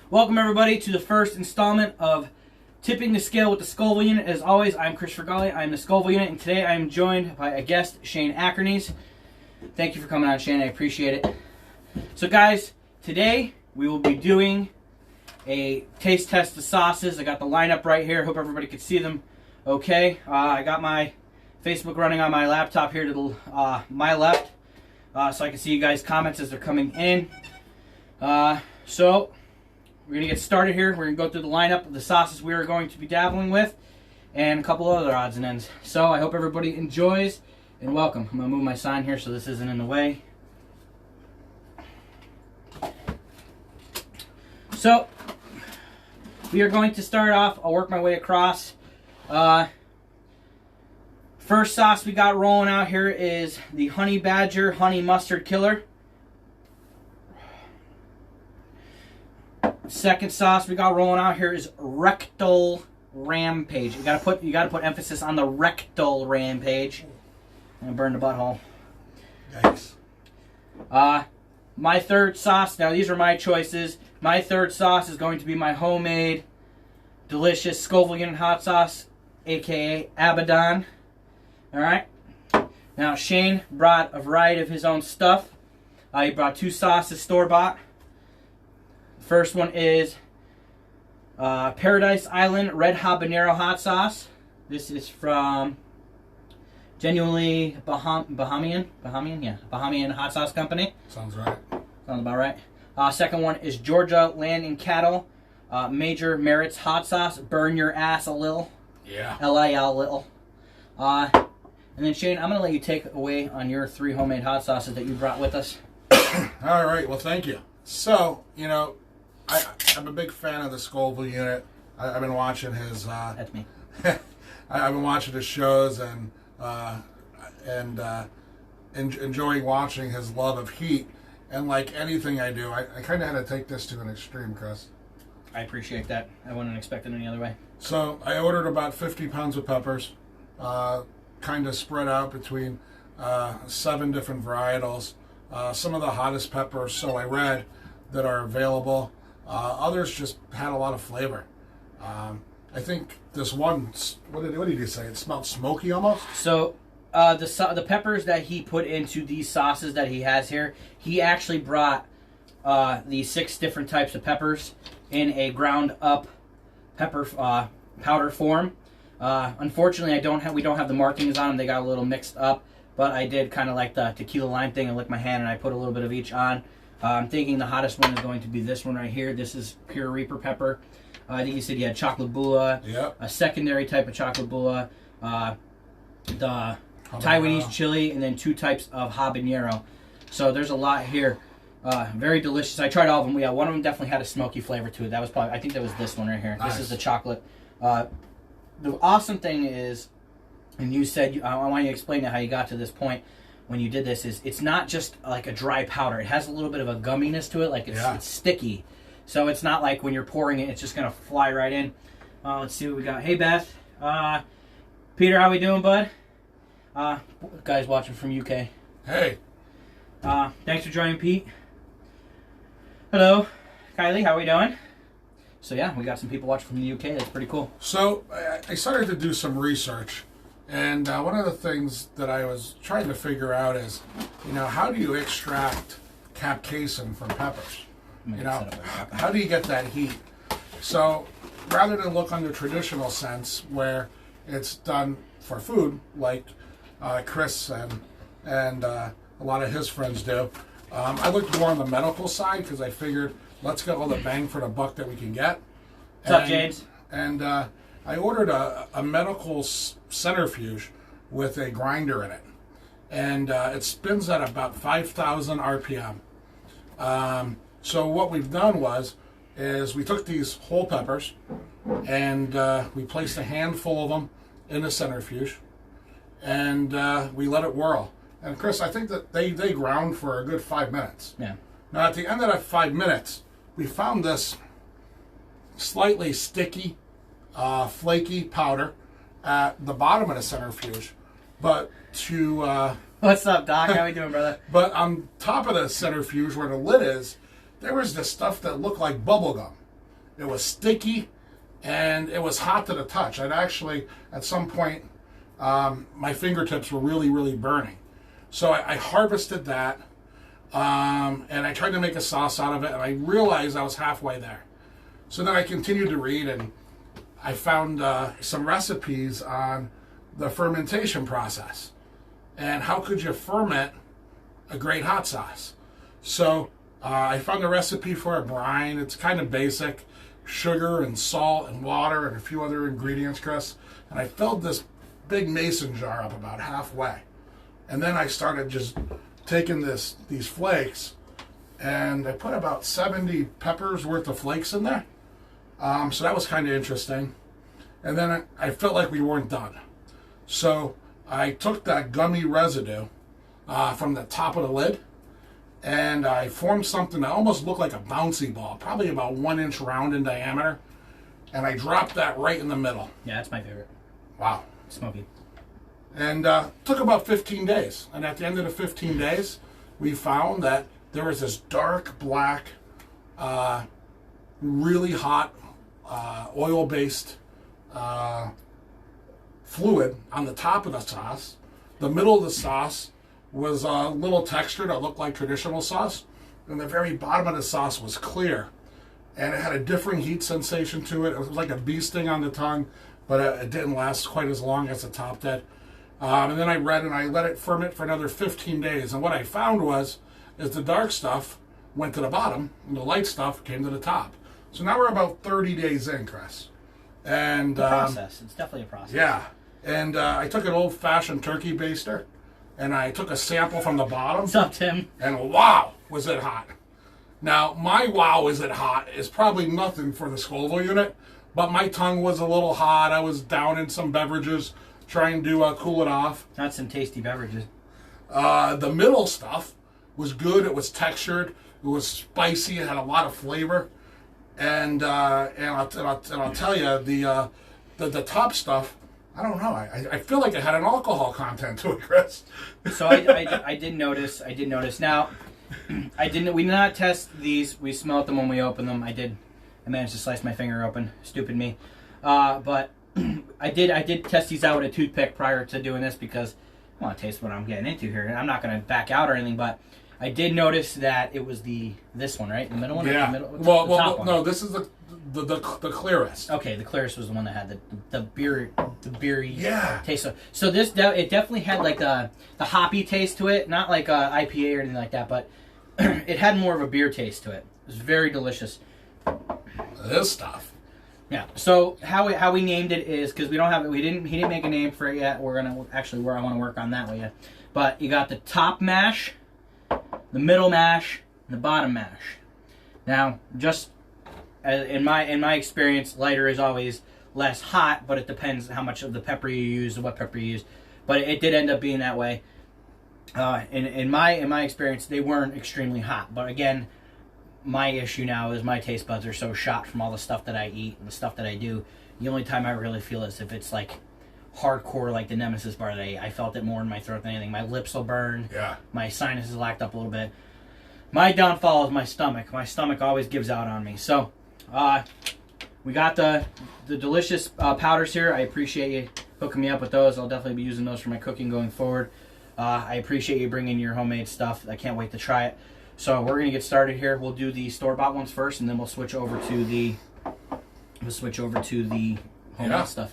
Welcome everybody to the first installment of Tipping the Scale with the Scoville Unit. As always, I'm Chris Fergali. I'm the Scoville Unit, and today I'm joined by a guest, Shane Akernes. Thank you for coming on, Shane. I appreciate it. So guys, today we will be doing a taste test of sauces. I got the lineup right here. Hope everybody can see them okay. I got my Facebook running on my laptop here to the, my left, so I can see you guys' comments as they're coming in. So we're going to get started here. We're going to go through the lineup of the sauces we are going to be dabbling with and a couple other odds and ends. So I hope everybody enjoys and welcome. I'm going to move my sign here so this isn't in the way. So we are going to start off. I'll work my way across. First sauce we got rolling out here is the Honey Badger Honey Mustard Killer. Second sauce we got rolling out here is Rectal Rampage. You gotta put emphasis on the rectal rampage. And burn the butthole. Yikes. My third sauce, now these are my choices. My third sauce is going to be my homemade, delicious Scoville Unit hot sauce, aka Abaddon. Alright. Now Shane brought a variety of his own stuff. He brought two sauces store-bought. First one is Paradise Island Red Habanero Hot Sauce. This is from Genuinely Bahamian Hot Sauce Company. Sounds right. Sounds about right. Second one is Georgia Land and Cattle Major Merritt's Hot Sauce. Burn your ass a little. Yeah. L-I-L little. And then Shane, I'm going to let you take away on your three homemade hot sauces that you brought with us. All right. Well, thank you. So, you know, I'm a big fan of the Scoville Unit. I've been watching his. That's me. I've been watching his shows and enjoying watching his love of heat. And like anything I do, I kind of had to take this to an extreme, Chris. I appreciate that. I wouldn't expect it any other way. So I ordered about 50 pounds of peppers, kind of spread out between 7 different varietals. Some of the hottest peppers, so I read, that are available. Others just had a lot of flavor. I think this one, what did you say? It smelled smoky almost? So the peppers that he put into these sauces that he has here, he actually brought the 6 different types of peppers in a ground up pepper powder form. Unfortunately, we don't have the markings on them. They got a little mixed up, but I did kind of like the tequila lime thing and lick my hand, and I put a little bit of each on. I'm thinking the hottest one is going to be this one right here. This is pure Reaper pepper. I think you said you had chocolate bulla, yep. A secondary type of chocolate bulla, the Taiwanese chili, and then 2 types of habanero. So there's a lot here. Very delicious. I tried all of them. Yeah, one of them definitely had a smoky flavor to it. That was probably, I think that was this one right here. Nice. This is the chocolate. The awesome thing is, and you said, I want you to explain how you got to this point when you did this, is it's not just like a dry powder. It has a little bit of a gumminess to it, like it's sticky. So it's not like when you're pouring it, it's just going to fly right in. Let's see what we got. Hey, Beth. Peter, how we doing, bud? Guys watching from UK. Hey. Thanks for joining, Pete. Hello. Kylie, how we doing? So yeah, we got some people watching from the UK. That's pretty cool. So I started to do some research. And one of the things that I was trying to figure out is, you know, how do you extract capsaicin from peppers? You know, how do you get that heat? So rather than look on the traditional sense where it's done for food, like Chris and a lot of his friends do, I looked more on the medical side because I figured let's get all the bang for the buck that we can get. What's up, James? And I ordered a medical centrifuge with a grinder in it, and it spins at about 5,000 RPM. So what we've done is we took these whole peppers and we placed a handful of them in the centrifuge, and we let it whirl. And Chris, I think that they ground for a good 5 minutes. Yeah. Now at the end of that 5 minutes, we found this slightly sticky, flaky powder at the bottom of the centrifuge, but to what's up, Doc? How we doing, brother? But on top of the centrifuge where the lid is, there was this stuff that looked like bubble gum. It was sticky, and it was hot to the touch. I'd actually, at some point, my fingertips were really, really burning. So I harvested that, and I tried to make a sauce out of it, and I realized I was halfway there. So then I continued to read, and I found some recipes on the fermentation process. And how could you ferment a great hot sauce? So I found a recipe for a brine. It's kind of basic. Sugar and salt and water and a few other ingredients, Chris. And I filled this big mason jar up about halfway. And then I started just taking these flakes, and I put about 70 peppers worth of flakes in there. So that was kind of interesting. And then I felt like we weren't done. So I took that gummy residue from the top of the lid, and I formed something that almost looked like a bouncy ball, probably about 1 inch round in diameter. And I dropped that right in the middle. Yeah, that's my favorite. Wow. Smoky. And took about 15 days. And at the end of the 15 days, we found that there was this dark black, really hot, oil-based fluid on the top of the sauce. The middle of the sauce was a little texture that looked like traditional sauce. And the very bottom of the sauce was clear. And it had a different heat sensation to it. It was like a bee sting on the tongue, but it didn't last quite as long as the top did. And then I read, and I let it ferment for another 15 days. And what I found is the dark stuff went to the bottom, and the light stuff came to the top. So now we're about 30 days in, Chris. And a process. It's definitely a process. Yeah. And I took an old-fashioned turkey baster, and I took a sample from the bottom. What's up, Tim? And wow, was it hot. Now, my wow, is it hot is probably nothing for the Scoville unit, but my tongue was a little hot. I was down in some beverages trying to cool it off. Not some tasty beverages. The middle stuff was good. It was textured. It was spicy. It had a lot of flavor. And I'll tell you, the top stuff, I don't know. I feel like it had an alcohol content to it, Chris. So I did notice. Now, we did not test these. We smelled them when we opened them. I managed to slice my finger open. Stupid me. But I did test these out with a toothpick prior to doing this because I want to taste what I'm getting into here. And I'm not going to back out or anything, but I did notice that it was this one, right? The middle one? Yeah. The middle, well, no, this is the clearest. Okay, the clearest was the one that had the beery Yeah. taste. So this it definitely had like the hoppy taste to it, not like a IPA or anything like that, but it had more of a beer taste to it. It was very delicious. This stuff. Yeah. So how we named it is because we don't have it. He didn't make a name for it yet. We're gonna actually I want to work on that one yet. But you got the top mash, the middle mash, and the bottom mash. Now, just in my experience, lighter is always less hot, but it depends how much of the pepper you use and what pepper you use. But it did end up being that way. In my experience, they weren't extremely hot. But again, my issue now is my taste buds are so shot from all the stuff that I eat and the stuff that I do. The only time I really feel is if it's like hardcore, like the Nemesis bar that I ate. I felt it more in my throat than anything. My lips will burn. Yeah. My sinuses lacked up a little bit. My downfall is my stomach. My stomach always gives out on me. So, we got the delicious powders here. I appreciate you hooking me up with those. I'll definitely be using those for my cooking going forward. I appreciate you bringing your homemade stuff. I can't wait to try it. So we're gonna get started here. We'll do the store-bought ones first, and then we'll switch over to the homemade stuff.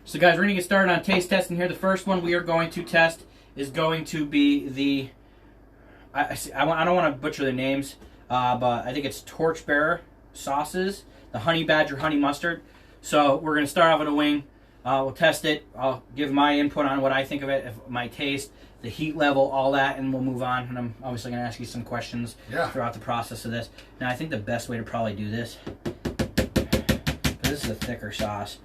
So guys, we're gonna get started on taste testing here. The first one we are going to test is going to be the I don't want to butcher the names, but I think it's Torchbearer sauces, the Honey Badger Honey Mustard. So we're gonna start off with a wing. We'll test it. I'll give my input on what I think of it, my taste, the heat level, all that, and we'll move on. And I'm obviously going to ask you some questions throughout the process of this. Now, I think the best way to probably do this, because this is a thicker sauce,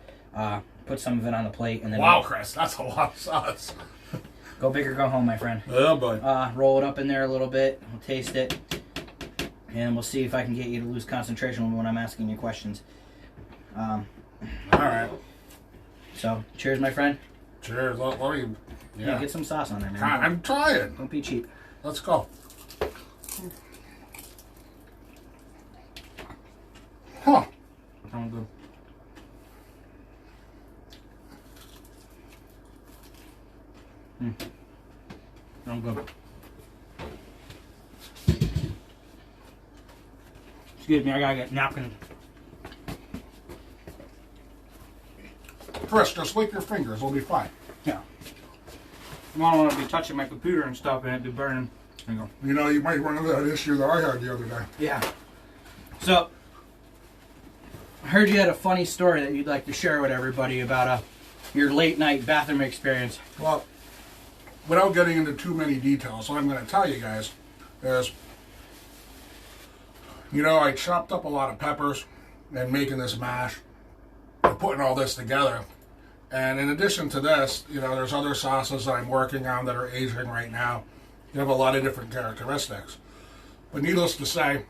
put some of it on the plate. And then wow, Chris, that's a lot of sauce. Go big or go home, my friend. Oh, boy. Roll it up in there a little bit. We'll taste it. And we'll see if I can get you to lose concentration when I'm asking you questions. All right. So, cheers, my friend. Cheers. Let me... Yeah, get some sauce on there, man. I'm trying. Don't be cheap. Let's go. Huh. I'm good. I'm good. Excuse me, I gotta get a napkin. Chris, just lick your fingers. We'll be fine. Yeah. I don't want to be touching my computer and stuff and it be burning. There you go. You know, you might run into that issue that I had the other day. Yeah. So, I heard you had a funny story that you'd like to share with everybody about your late night bathroom experience. Well, without getting into too many details, what I'm going to tell you guys is, you know, I chopped up a lot of peppers and making this mash and putting all this together. And in addition to this, you know, there's other sauces that I'm working on that are aging right now. You have a lot of different characteristics. But needless to say,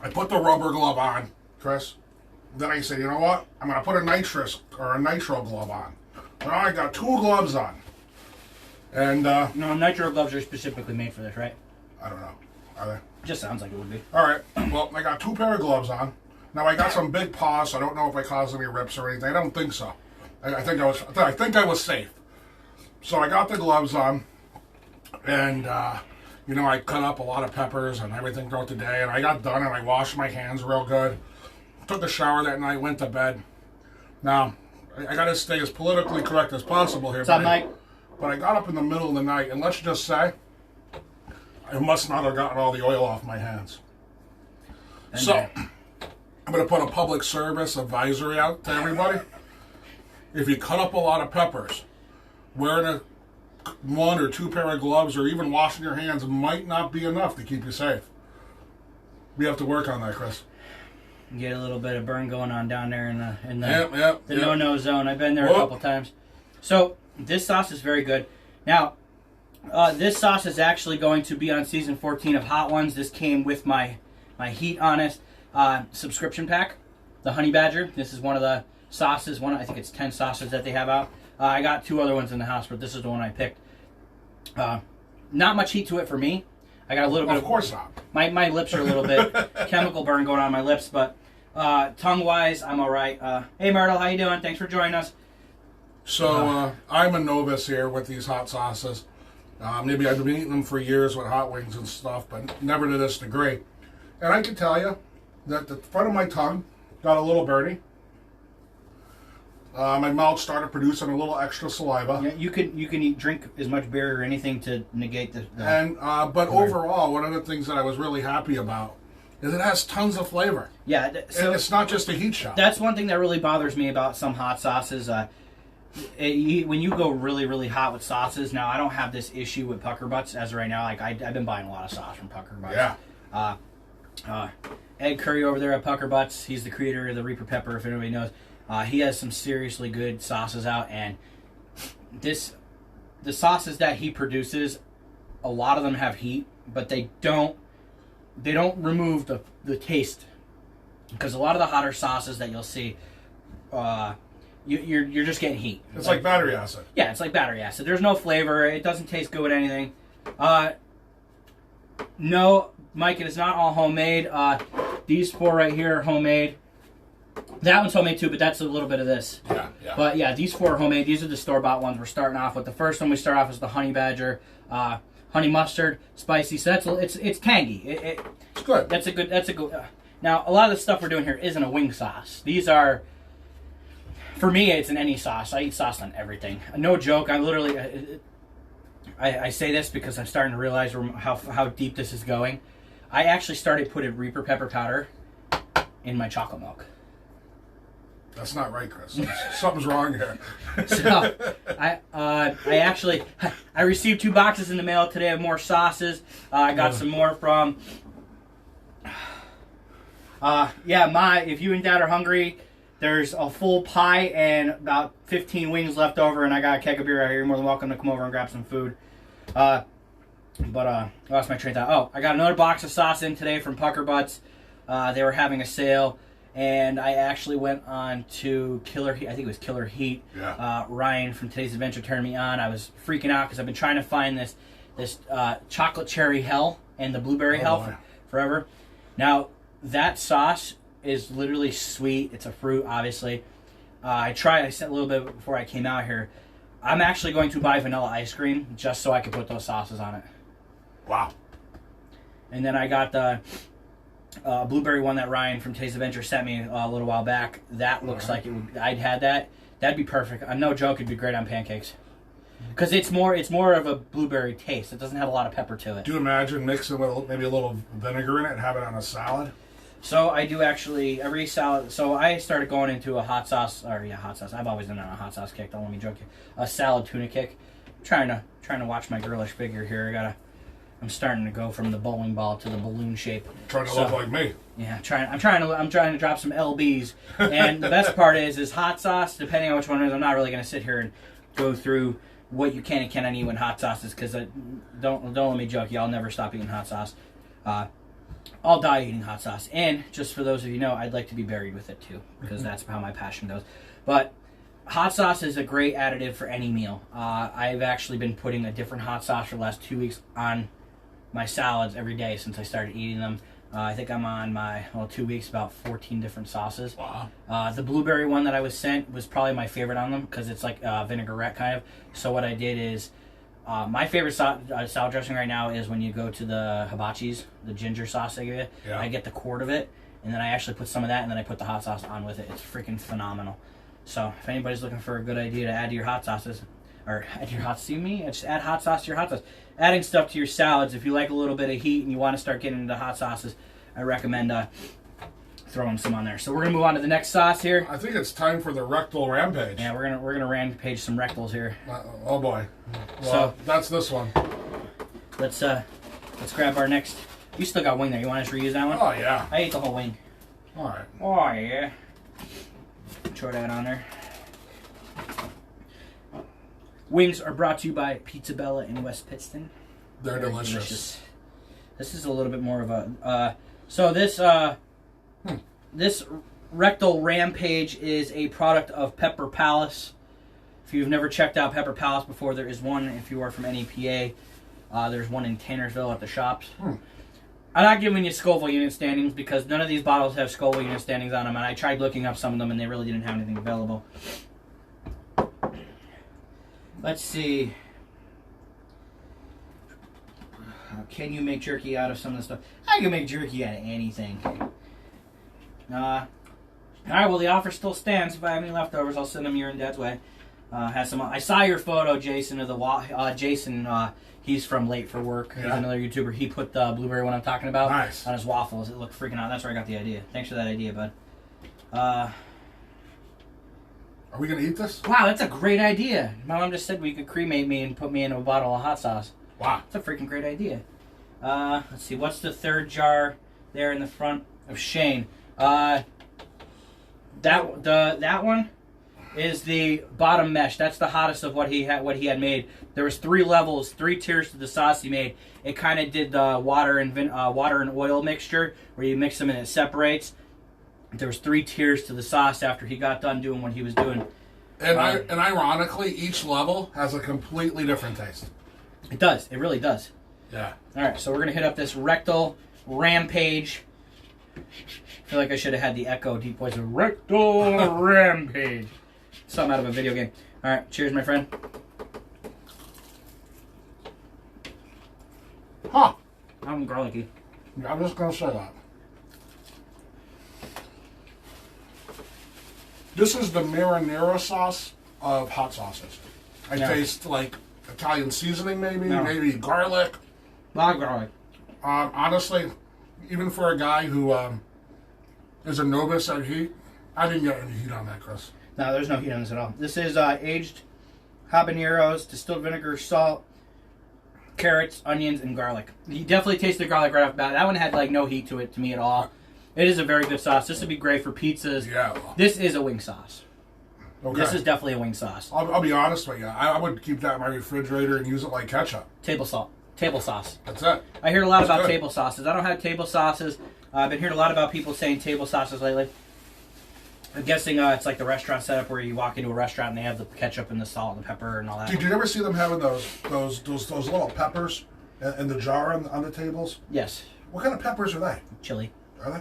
I put the rubber glove on, Chris. Then I said, you know what? I'm going to put a nitrous or a nitro glove on. Now I got 2 gloves on. And, No, nitro gloves are specifically made for this, right? I don't know. Are they? Just sounds like it would be. All right. Well, I got 2 pair of gloves on. Now I got some big paws, so I don't know if I caused any rips or anything. I don't think so. I think I was safe. So I got the gloves on, and you know, I cut up a lot of peppers and everything throughout the day, and I got done and I washed my hands real good. Took a shower that night, went to bed. Now I got to stay as politically correct as possible here. What's up, Mike? But I got up in the middle of the night, and let's just say, I must not have gotten all the oil off my hands. So, I'm going to put a public service advisory out to everybody. If you cut up a lot of peppers, wearing a 1 or 2 pair of gloves or even washing your hands might not be enough to keep you safe. We have to work on that, Chris. Get a little bit of burn going on down there in the Yep. no-no zone. I've been there a couple times. So, this sauce is very good. Now, this sauce is actually going to be on season 14 of Hot Ones. This came with my Heat Honest subscription pack, the Honey Badger. This is one of the sauces. I think it's 10 sauces that they have out. I got 2 other ones in the house, but this is the one I picked. Not much heat to it for me. I got a little bit of course not. My lips are a little bit chemical burn going on my lips, but tongue-wise, I'm all right. Hey, Myrtle, how you doing? Thanks for joining us. So, I'm a novice here with these hot sauces. Maybe I've been eating them for years with hot wings and stuff, but never to this degree. And I can tell you that the front of my tongue got a little burny. My mouth started producing a little extra saliva. Yeah, you can drink as much beer or anything to negate the and but overall, one of the things that I was really happy about is it has tons of flavor. Yeah, so and it's not just a heat shot. That's one thing that really bothers me about some hot sauces. When you go really, really hot with sauces, now I don't have this issue with pucker butts as of right now. Like I've been buying a lot of sauce from pucker butts. Yeah. Ed Curry over there at Pucker Butts, he's the creator of the Reaper Pepper, if anybody knows. He has some seriously good sauces out, and the sauces that he produces, a lot of them have heat, but they don't remove the taste, because a lot of the hotter sauces that you'll see, you're just getting heat. It's like battery acid. Yeah, it's like battery acid. There's no flavor. It doesn't taste good with anything. No, Mike, it is not all homemade. These 4 right here are homemade. That one's homemade too, but that's a little bit of this. Yeah. But yeah, these 4 are homemade. These are the store-bought ones we're starting off with. The first one we start off is the Honey Badger, honey mustard, spicy. So it's tangy. It's good. That's a good. Now a lot of the stuff we're doing here isn't a wing sauce. These are, for me, it's in any sauce. I eat sauce on everything. No joke. I literally, I say this because I'm starting to realize how deep this is going. I actually started putting Reaper pepper powder in my chocolate milk. That's not right, Chris. Something's wrong here. So, I received 2 boxes in the mail today of more sauces. I got some more from, if you and Dad are hungry, there's a full pie and about 15 wings left over, and I got a keg of beer out here. You're more than welcome to come over and grab some food. I lost my train of thought. Oh, I got another box of sauce in today from Pucker Butts. They were having a sale. And I actually went on to Killer Heat. I think it was Killer Heat. Yeah. Ryan from Today's Adventure turned me on. I was freaking out because I've been trying to find this chocolate cherry hell and the blueberry hell forever. Now, that sauce is literally sweet. It's a fruit, obviously. I said a little bit before I came out here. I'm actually going to buy vanilla ice cream just so I can put those sauces on it. Wow. And then I got the blueberry one that Ryan from Taste Adventure sent me a little while back. That looks like I'd had that. That'd be perfect. No joke, it'd be great on pancakes. Because it's more of a blueberry taste. It doesn't have a lot of pepper to it. Do you imagine mixing with maybe a little vinegar in it and have it on a salad? So I do actually, every salad, so I started going into a hot sauce. I've always been on a hot sauce kick, don't let me joke you. A salad tuna kick. I'm trying to watch my girlish figure here. I'm starting to go from the bowling ball to the balloon shape. Trying to look like me. Yeah, I'm trying to drop some LBs. And the best part is hot sauce, depending on which one it is, I'm not really going to sit here and go through what you can and cannot eat with hot sauces, because don't let me joke you, I'll never stop eating hot sauce. I'll die eating hot sauce. And just for those of you know, I'd like to be buried with it too, because that's how my passion goes. But hot sauce is a great additive for any meal. I've actually been putting a different hot sauce for the last 2 weeks on my salads every day since I started eating them. I think I'm on my 2 weeks, about 14 different sauces. Wow. The blueberry one that I was sent was probably my favorite on them because it's like vinaigrette kind of. So what I did is, my favorite salad dressing right now is when you go to the hibachis, the ginger sauce they give you. Yeah. I get the quart of it, and then I actually put some of that, and then I put the hot sauce on with it. It's freaking phenomenal. So if anybody's looking for a good idea to add to your hot sauces, or add to your hot sauce, just add hot sauce to your hot sauce. Adding stuff to your salads, if you like a little bit of heat and you want to start getting into hot sauces, I recommend throwing some on there. So we're gonna move on to the next sauce here. I think it's time for the rectal rampage. Yeah, we're gonna rampage some rectals here. Oh boy. Well, So that's this one. let's grab our next. You still got wing there. You want us to reuse that one? Oh yeah. I ate the whole wing. All right. Oh yeah. Throw that on there. Wings are brought to you by Pizza Bella in West Pittston. They're Very delicious. This is a little bit more of a. So this rectal rampage is a product of Pepper Palace. If you've never checked out Pepper Palace before, there is one. If you are from NEPA, there's one in Tannersville at the shops. I'm not giving you Scoville Unit standings because none of these bottles have Scoville Unit standings on them, and I tried looking up some of them, and they really didn't have anything available. Let's see. Can you make jerky out of some of the stuff? I can make jerky out of anything. Alright, well, the offer still stands. If I have any leftovers, I'll send them your and Dad's way. Has some. I saw your photo, Jason, of the Jason. He's from Late for Work. He's another YouTuber. He put the blueberry one I'm talking about on his waffles. It looked freaking out. That's where I got the idea. Thanks for that idea, bud. Are we gonna eat this? Wow, that's a great idea. My mom just said we could cremate me and put me in a bottle of hot sauce. Wow. That's a freaking great idea. Let's see, what's the third jar there in the front of Shane? That one is the bottom mesh. That's the hottest of what he had made. There was 3 levels, 3 tiers to the sauce he made. It kind of did the water and oil mixture where you mix them and it separates. There was 3 tiers to the sauce after he got done doing what he was doing. And ironically, each level has a completely different taste. It does. It really does. Yeah. All right, so we're going to hit up this rectal rampage. I feel like I should have had the echo deep voice of rectal rampage. Something out of a video game. All right, cheers, my friend. Huh. I'm garlicky. I'm just going to say that. This is the marinara sauce of hot sauces. I taste like Italian seasoning, maybe garlic. A lot of garlic. Honestly, even for a guy who is a novice at heat, I didn't get any heat on that, Chris. No, there's no heat on this at all. This is aged habaneros, distilled vinegar, salt, carrots, onions, and garlic. You definitely taste the garlic right off the bat. That one had like no heat to it to me at all. It is a very good sauce. This would be great for pizzas. Yeah. This is a wing sauce. Okay. This is definitely a wing sauce. I'll be honest with you. I would keep that in my refrigerator and use it like ketchup. Table salt. Table sauce. That's it. I hear a lot about table sauces. I don't have table sauces. I've been hearing a lot about people saying table sauces lately. I'm guessing it's like the restaurant setup where you walk into a restaurant and they have the ketchup and the salt and the pepper and all that. Did you ever see them having those little peppers in the jar on the tables? Yes. What kind of peppers are they? Chili. Are they?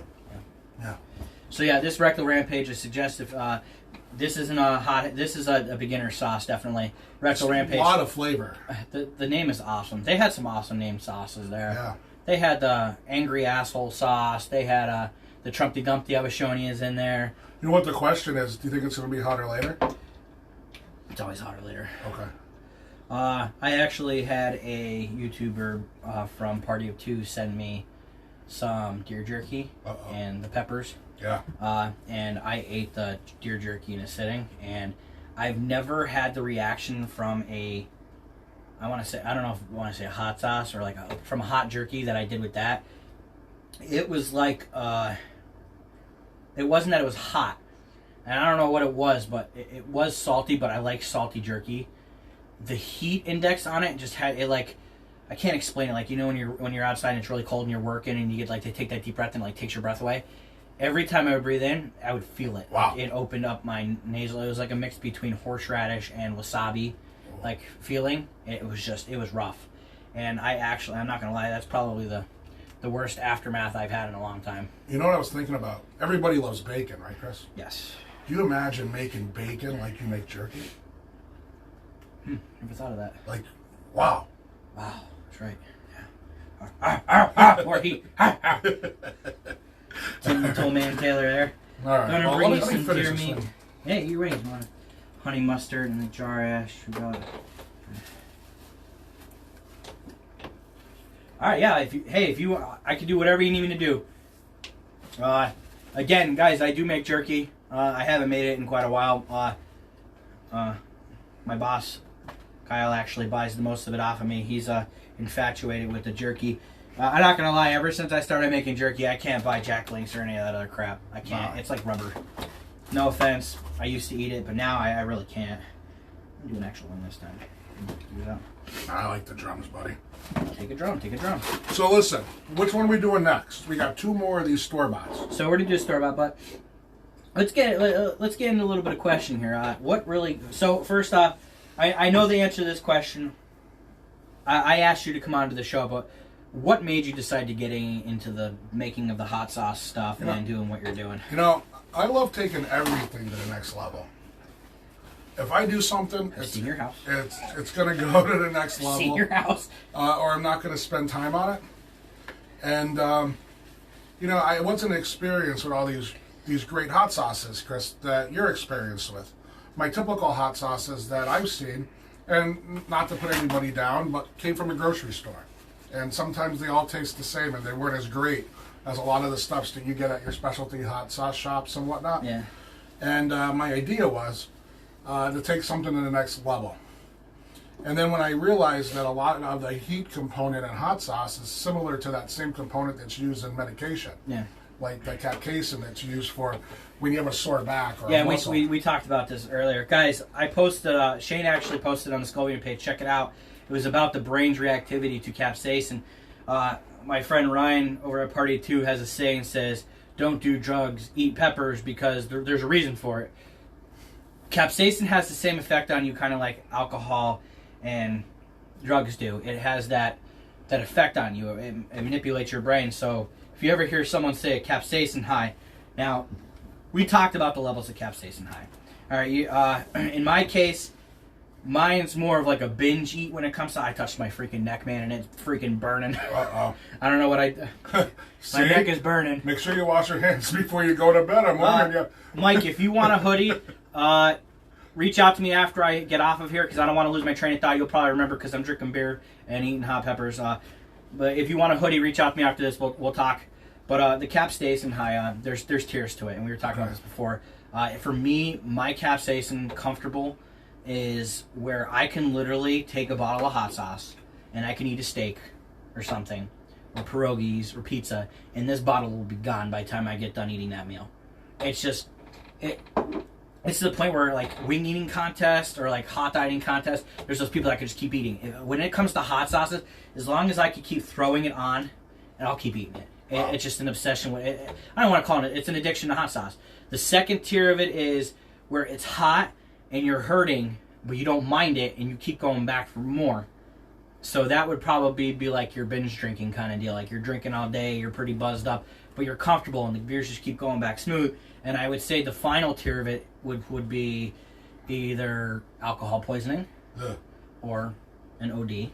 Yeah. So yeah, this Rectal Rampage, I suggest if this isn't a hot, this is a beginner sauce, definitely. Rectal Rampage. A lot of flavor. The name is awesome. They had some awesome named sauces there. Yeah. They had the Angry Asshole sauce. They had the Trumpty Dumpty I was showing you is in there. You know what the question is? Do you think it's going to be hotter later? It's always hotter later. Okay. I actually had a YouTuber from Party of Two send me some deer jerky and the peppers. Yeah. And I ate the deer jerky in a sitting, and I've never had the reaction from I don't know if I want to say a hot sauce or like from a hot jerky that I did with that. It was like, it wasn't that it was hot, and I don't know what it was, but it was salty, but I like salty jerky. The heat index on it just had it like, I can't explain it. Like, you know, when you're outside and it's really cold and you're working and you get like to take that deep breath and like takes your breath away. Every time I would breathe in, I would feel it. Wow. Like, it opened up my nasal. It was like a mix between horseradish and wasabi, like feeling. It was rough. And I'm not gonna lie, that's probably the worst aftermath I've had in a long time. You know what I was thinking about? Everybody loves bacon, right, Chris? Yes. Do you imagine making bacon like you make jerky? Never thought of that. Like, wow. Wow, that's right. Yeah. More heat. Told man Taylor there. All right. Gonna Well, bring let you me some finish deer this meat. thing. Hey, you raised one. Honey mustard and the jar ash. We got it. All right, yeah. If you, I can do whatever you need me to do. Again, guys, I do make jerky. I haven't made it in quite a while. My boss, Kyle, actually buys the most of it off of me. He's infatuated with the jerky. I'm not gonna lie. Ever since I started making jerky, I can't buy Jack Links or any of that other crap. I can't. No. It's like rubber. No offense. I used to eat it, but now I really can't. I'll do an actual one this time. Do that. I like the drums, buddy. Take a drum. Take a drum. So listen, which one are we doing next? We got 2 more of these store-boughts. So we're gonna do a store-bought, but let's get into a little bit of question here. What really? So first off, I know the answer to this question. I asked you to come onto the show, but what made you decide to get into the making of the hot sauce stuff and then doing what you're doing? You know, I love taking everything to the next level. If I do something, I've seen your house. it's going to go to the next level. Seen your house. Or I'm not going to spend time on it. And, you know, it wasn't an experience with all these great hot sauces, Chris, that you're experienced with. My typical hot sauces that I've seen, and not to put anybody down, but came from a grocery store. And sometimes they all taste the same, and they weren't as great as a lot of the stuffs that you get at your specialty hot sauce shops and whatnot. Yeah. And my idea was to take something to the next level. And then when I realized that a lot of the heat component in hot sauce is similar to that same component that's used in medication. Yeah. Like the capsaicin that's used for when you have a sore back or Yeah, a muscle. we talked about this earlier. Guys, I posted, Shane actually posted on the Scoville Unit page. Check it out. It was about the brain's reactivity to capsaicin. My friend Ryan over at Party 2 has a saying, says, don't do drugs, eat peppers, because there's a reason for it. Capsaicin has the same effect on you, kind of like alcohol and drugs do. It has that effect on you. It manipulates your brain. So if you ever hear someone say a capsaicin high, now we talked about the levels of capsaicin high. All right, in my case, mine's more of like a binge eat when it comes to. I touched my freaking neck, man, and it's freaking burning. Uh-oh. I don't know what I. My neck is burning. Make sure you wash your hands before you go to bed. I'm warning you. Mike, if you want a hoodie, reach out to me after I get off of here because I don't want to lose my train of thought. You'll probably remember because I'm drinking beer and eating hot peppers. But if you want a hoodie, reach out to me after this. We'll talk. But the capsaicin high, there's tiers to it, and we were talking about this before. For me, my capsaicin comfortable is where I can literally take a bottle of hot sauce and I can eat a steak or something, or pierogies or pizza, and this bottle will be gone by the time I get done eating that meal. It's just it's to the point where like wing eating contest or like hot dog eating contest, there's those people that can just keep eating. When it comes to hot sauces, as long as I can keep throwing it on, and I'll keep eating it. Wow. It's just an obsession with it. I don't want to call it. It's an addiction to hot sauce. The second tier of it is where it's hot and you're hurting, but you don't mind it, and you keep going back for more. So that would probably be like your binge drinking kind of deal. Like you're drinking all day, you're pretty buzzed up, but you're comfortable and the beers just keep going back smooth. And I would say the final tier of it would be either alcohol poisoning or an OD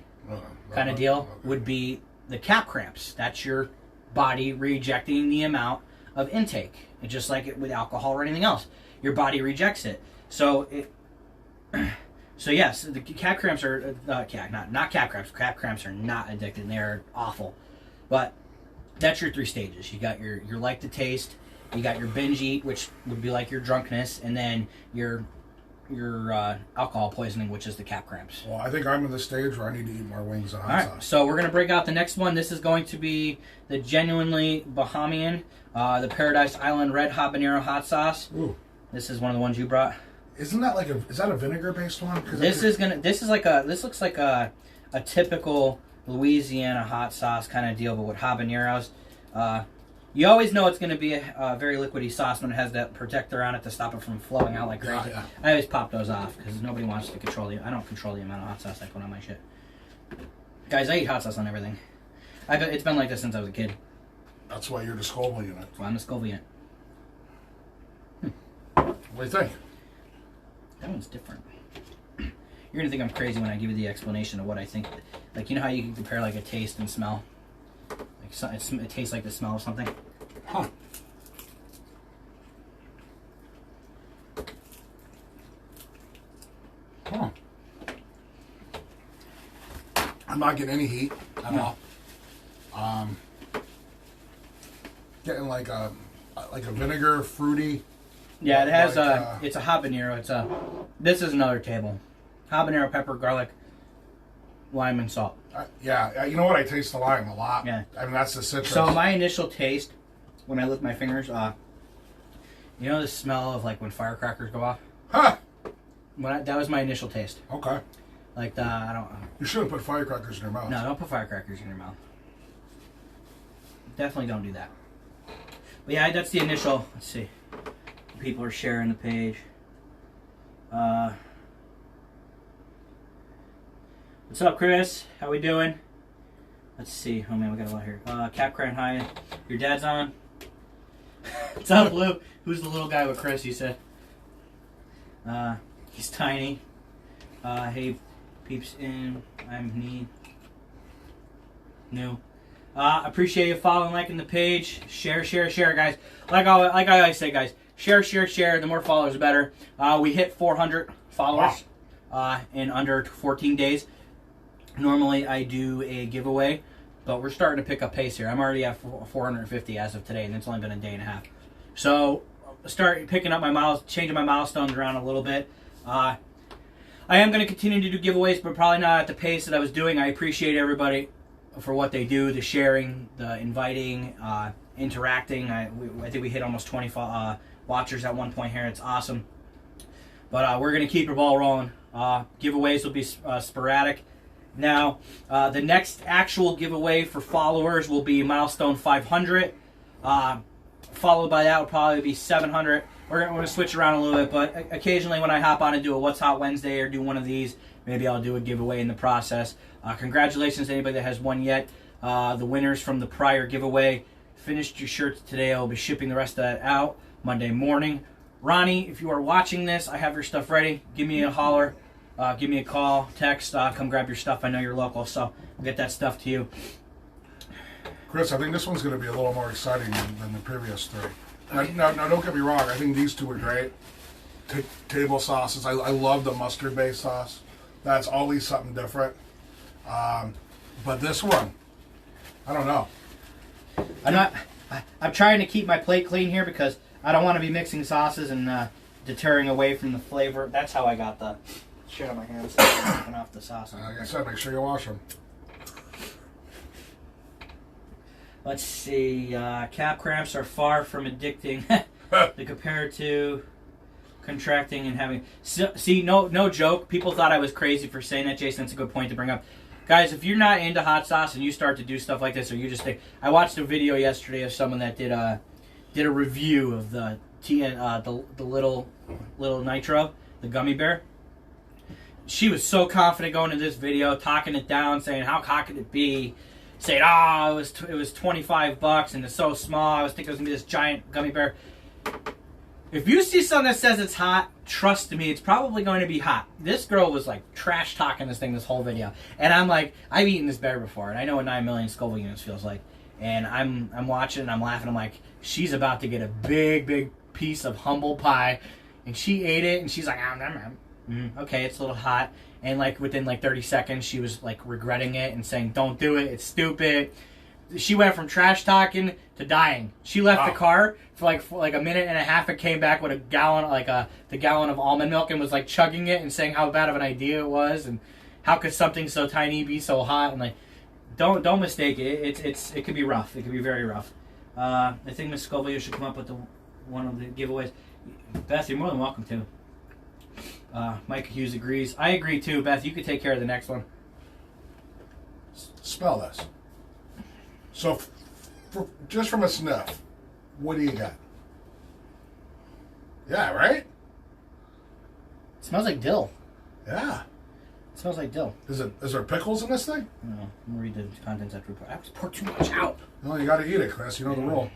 kind of deal. Would be the cap cramps. That's your body rejecting the amount of intake. It's just like it with alcohol or anything else. Your body rejects it. So so yes, the cap cramps are not cap cramps. Cap cramps are not addictive. They're awful. But that's your 3 stages. You got your like the taste. You got your binge eat, which would be like your drunkenness, and then your alcohol poisoning, which is the cap cramps. Well, I think I'm in the stage where I need to eat more wings and hot All right, sauce. so we're going to break out the next one. This is going to be the Genuinely Bahamian, the Paradise Island Red Habanero Hot Sauce. Ooh. This is one of the ones you brought. Isn't that like is that a vinegar based one? This looks like a typical Louisiana hot sauce kind of deal, but with habaneros. You always know it's going to be a very liquidy sauce when it has that protector on it to stop it from flowing out like crazy. Yeah. I always pop those off because nobody wants to control I don't control the amount of hot sauce I put on my shit. Guys, I eat hot sauce on everything. It's been like this since I was a kid. That's why you're the Scoville Unit. That's why I'm the Scoville Unit. What do you think? That one's different. You're going to think I'm crazy when I give you the explanation of what I think. Like, you know how you can compare like a taste and smell? Like it tastes like the smell of something. Huh. Huh. I'm not getting any heat at all. Getting like a vinegar, fruity. Yeah, it has like, it's a habanero. This is another table. Habanero, pepper, garlic, lime, and salt. Yeah, you know what? I taste the lime a lot. Yeah. I mean, that's the citrus. So my initial taste, when I lick my fingers, you know the smell of like when firecrackers go off? Huh! That was my initial taste. Okay. Like I don't. You shouldn't put firecrackers in your mouth. No, don't put firecrackers in your mouth. Definitely don't do that. But yeah, that's the initial. Let's see. People are sharing the page. What's up, Chris? How we doing? Let's see. Oh man, we got a lot here. Cap Cran High. Your dad's on. What's up, Lou? Who's the little guy with Chris? You said. He's tiny. Hey, peeps in. I'm new. Appreciate you following, liking the page. Share, guys. Like I always say, guys. Share. The more followers, the better. We hit 400 followers in under 14 days. Normally, I do a giveaway, but we're starting to pick up pace here. I'm already at 450 as of today, and it's only been a day and a half. So, start picking up changing my milestones around a little bit. I am going to continue to do giveaways, but probably not at the pace that I was doing. I appreciate everybody for what they do, the sharing, the inviting, interacting. I think we hit almost 20 watchers at one point here. It's awesome. But we're going to keep the ball rolling. Giveaways will be sporadic. Now, the next actual giveaway for followers will be milestone 500. Followed by that will probably be 700. We're going to switch around a little bit, but occasionally when I hop on and do a What's Hot Wednesday or do one of these, maybe I'll do a giveaway in the process. Congratulations to anybody that has won yet. The winners from the prior giveaway finished your shirts today. I'll be shipping the rest of that out Monday morning. Ronnie, if you are watching this, I have your stuff ready. Give me a holler. Give me a call, text. Come grab your stuff. I know you're local, so I'll get that stuff to you. Chris, I think this one's going to be a little more exciting than the previous 3. Now, don't get me wrong. I think these 2 are great. Table sauces. I love the mustard-based sauce. That's always something different. But this one, I don't know. I'm trying to keep my plate clean here because I don't want to be mixing sauces and deterring away from the flavor. That's how I got the shit on my hands. Knocking off the sauce. Like I said, make sure you wash them. Let's see. Cap cramps are far from addicting. They compare to contracting and having. See, no joke. People thought I was crazy for saying that, Jason. That's a good point to bring up. Guys, if you're not into hot sauce and you start to do stuff like this, or you just think, I watched a video yesterday of someone that did a review of the little nitro, the gummy bear. she was so confident going into this video, talking it down, saying how could it be, saying it was $25 and it's so small. I was thinking it was gonna be this giant gummy bear. If you see something that says it's hot, trust me, it's probably going to be hot. This girl was like trash talking this thing this whole video, and I'm like, I've eaten this bear before, and I know what 9 million Scoville units feels like. And I'm watching and I'm laughing. I'm like, she's about to get a big piece of humble pie, and she ate it, and she's like, okay, it's a little hot. And like within like 30 seconds, she was like regretting it and saying, "Don't do it. It's stupid." She went from trash talking to dying. She left the car for like a minute and a half and came back with a gallon, the gallon of almond milk, and was like chugging it and saying how bad of an idea it was and how could something so tiny be so hot. And like, don't mistake it. It could be rough. It could be very rough. I think Miss Scoville, you should come up with one of the giveaways. Beth, you're more than welcome to. Mike Hughes agrees. I agree too. Beth, you could take care of the next one. Smell this. So, just from a sniff, what do you got? Yeah, right? It smells like dill. Yeah. It smells like dill. Is there pickles in this thing? No, I'm gonna read the contents after we put. I pour too much out. No, you got to eat it, Chris. You know the rule.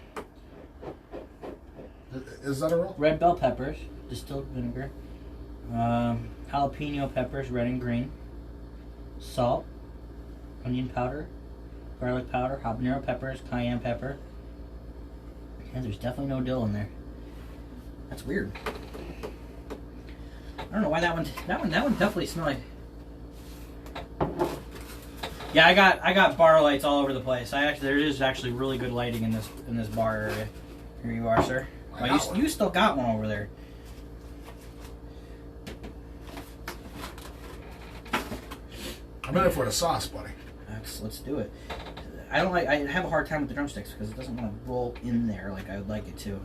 Is that a rule? Red bell peppers, distilled vinegar. Jalapeno peppers, red and green. Salt, onion powder, garlic powder, habanero peppers, cayenne pepper. Yeah, there's definitely no dill in there. That's weird. I don't know why that one definitely smelled like. Yeah, I got bar lights all over the place. There is actually really good lighting in this bar area. Here you are, sir. Well, you still got one over there. I'm in it for the sauce, buddy. Let's do it. I have a hard time with the drumsticks because it doesn't want to roll in there like I would like it to.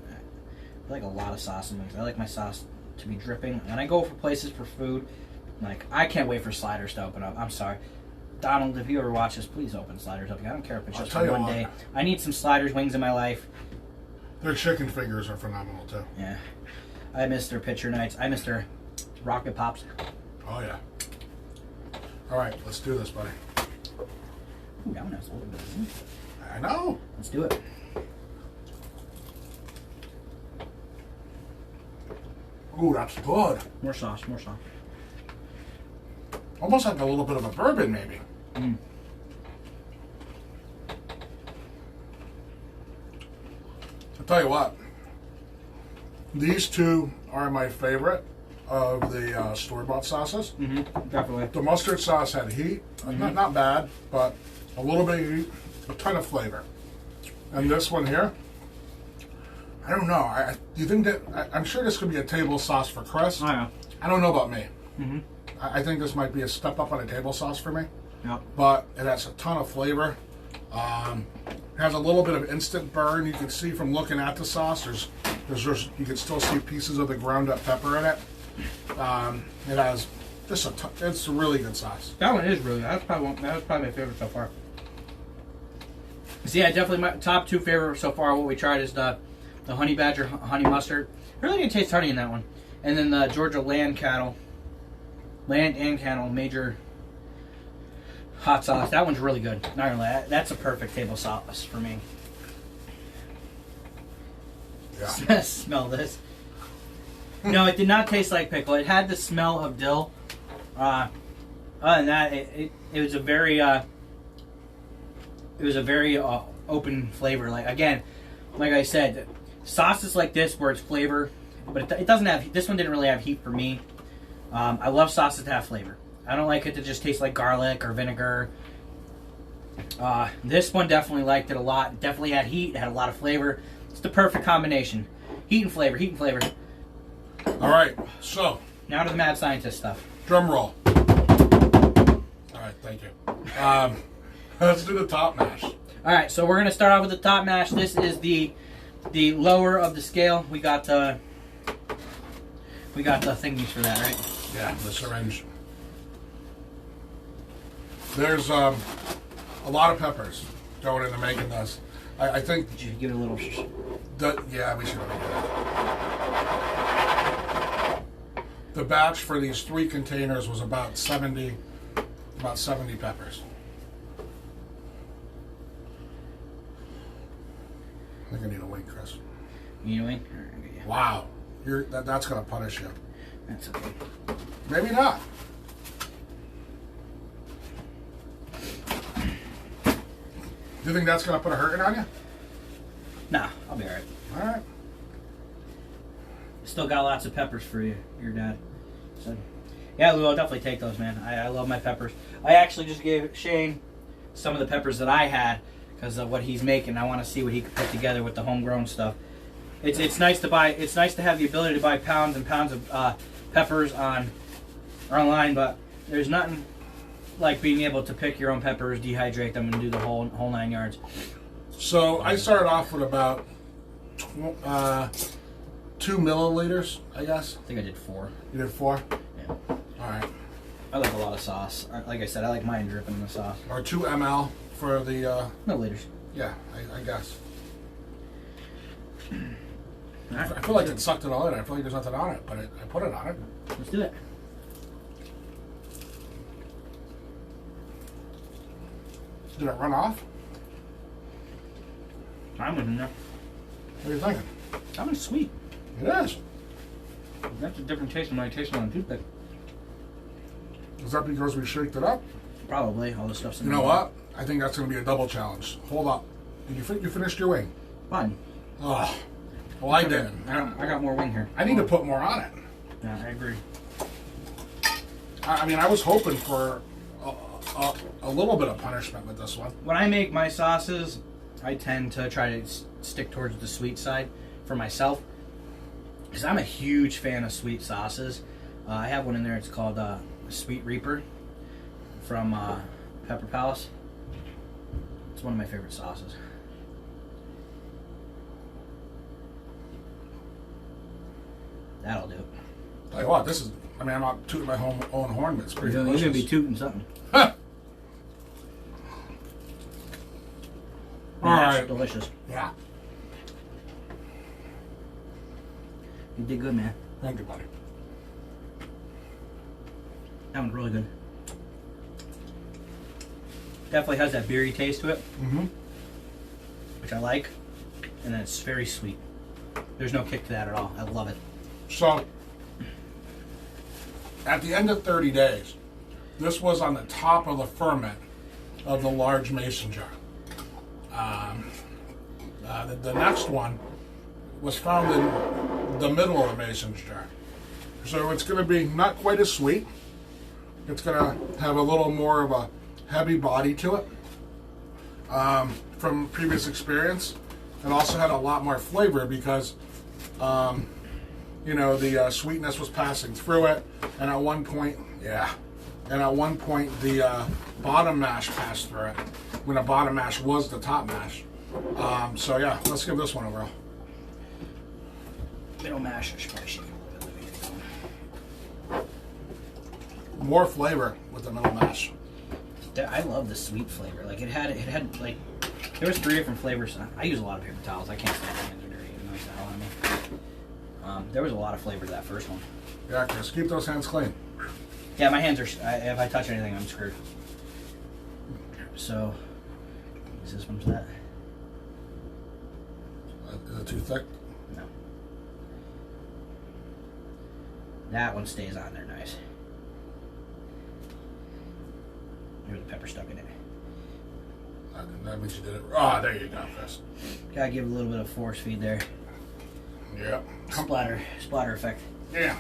I like a lot of sauce in things. I like my sauce to be dripping. And I go for places for food. Like, I can't wait for sliders to open up. I'm sorry. Donald, if you ever watch this, please open sliders up. I don't care if it's just for one day. I need some sliders wings in my life. Their chicken fingers are phenomenal, too. Yeah. I miss their pitcher nights. I miss their rocket pops. Oh, yeah. All right, let's do this, buddy. Ooh, that one has a little bit of meat. I know. Let's do it. Ooh, that's good. More sauce, more sauce. Almost like a little bit of a bourbon, maybe. Mm. I'll tell you what. These two are my favorite of the store-bought sauces. Mm-hmm, definitely. The mustard sauce had heat. Not bad, but a little bit of heat, a ton of flavor. And this one here, I don't know. Do you think that... I'm sure this could be a table sauce for Chris. Oh, yeah. I don't know about me. Mm-hmm. I think this might be a step up on a table sauce for me. Yep. But it has a ton of flavor. Has a little bit of instant burn. You can see from looking at the sauce. There's you can still see pieces of the ground up pepper in it. It has just it's a really good sauce. That one is really good. That was probably my favorite so far. So yeah, definitely my top two favorite so far. What we tried is the honey badger honey mustard. Really didn't taste honey in that one. And then the Georgia land and cattle major hot sauce. That one's really good. Not gonna lie, that's a perfect table sauce for me. Yeah. Smell this. No, it did not taste like pickle. It had the smell of dill. Other than that, it was a very open flavor. Like again, like I said, sauces like this where it's flavor, but it doesn't have. This one didn't really have heat for me. I love sauces to have flavor. I don't like it to just taste like garlic or vinegar. This one definitely liked it a lot. It definitely had heat. It had a lot of flavor. It's the perfect combination. Heat and flavor. Heat and flavor. All right, so Now to the mad scientist stuff. drum roll. All right, thank you. Let's do the top mash. All right, so we're gonna start off with the top mash. This is the lower of the scale. We got the thingies for that, right? Yeah, the syringe. There's a lot of peppers going into making this. I think Did you give it a little? yeah, we should have done that. the batch for these 3 containers was about 70 peppers. I think I need a wing, Chris. You need a wing? All right, I'll get you. Wow, that's gonna punish you. That's okay. Maybe not. Do you think that's gonna put a hurting on you? Nah, I'll be alright. All right. Still got lots of peppers for you, your dad. So, yeah, Lou, I'll definitely take those, man. I love my peppers. I actually just gave Shane some of the peppers that I had because of what he's making. I want to see what he can put together with the homegrown stuff. It's nice to buy. It's nice to have the ability to buy pounds and pounds of peppers online, but there's nothing like being able to pick your own peppers, dehydrate them, and do the whole 9 yards. So I started off with about 2 milliliters, I guess. I think I did 4. You did 4? Yeah. All right. I like a lot of sauce. Like I said, I like mine dripping in the sauce. Or 2 ml for the... Milliliters. Yeah, I guess. All right. I feel like it sucked it all in. I feel like there's nothing on it, but I put it on it. Let's do it. Did it run off? I'm in there. What are you thinking? I'm sweet. It is. That's a different taste than my taste on a toothpick. Is that because we shaked it up? Probably. All the stuff's in You there. know what? I think that's going to be a double challenge. Hold up. Did you finished your wing? Fine. Oh. Well, I didn't. I got more wing here. I need to put more on it. Yeah, I agree. I mean, I was hoping for a little bit of punishment with this one. When I make my sauces, I tend to try to stick towards the sweet side for myself because I'm a huge fan of sweet sauces. I have one in there. It's called Sweet Reaper from Pepper Palace. It's one of my favorite sauces. That'll do it. Tell you what, this is... I mean, I'm not tooting my own horn, but it's pretty You're delicious. going to be tooting something. Huh. All right. right. Delicious. Yeah. You did good, man. Thank you, buddy. That one's really good. Definitely has that beery taste to it, which I like. And then it's very sweet. There's no kick to that at all. I love it. So, at the end of 30 days, this was on the top of the ferment of the large mason jar. The next one was found in the middle of the mason jar. So it's going to be not quite as sweet. It's going to have a little more of a heavy body to it. From previous experience, it also had a lot more flavor because you know, the sweetness was passing through it, and at one point, the bottom mash passed through it, when the bottom mash was the top mash. So yeah, let's give this one a whirl. Middle mash. I should probably shake it. More flavor with the middle mash. I love the sweet flavor. Like it had like there was 3 different flavors. I use a lot of paper towels. I can't stand my hands are dirty. It annoys the hell out of me. There was a lot of flavor to that first one. Yeah, Chris, keep those hands clean. Yeah, my hands are. If I touch anything, I'm screwed. So, is this one's that? Is it too thick? No. That one stays on there nice. There's the pepper stuck in it. That means you did it. Ah, there you go, Chris. Gotta give it a little bit of force feed there. Yeah. Splatter effect. Yeah.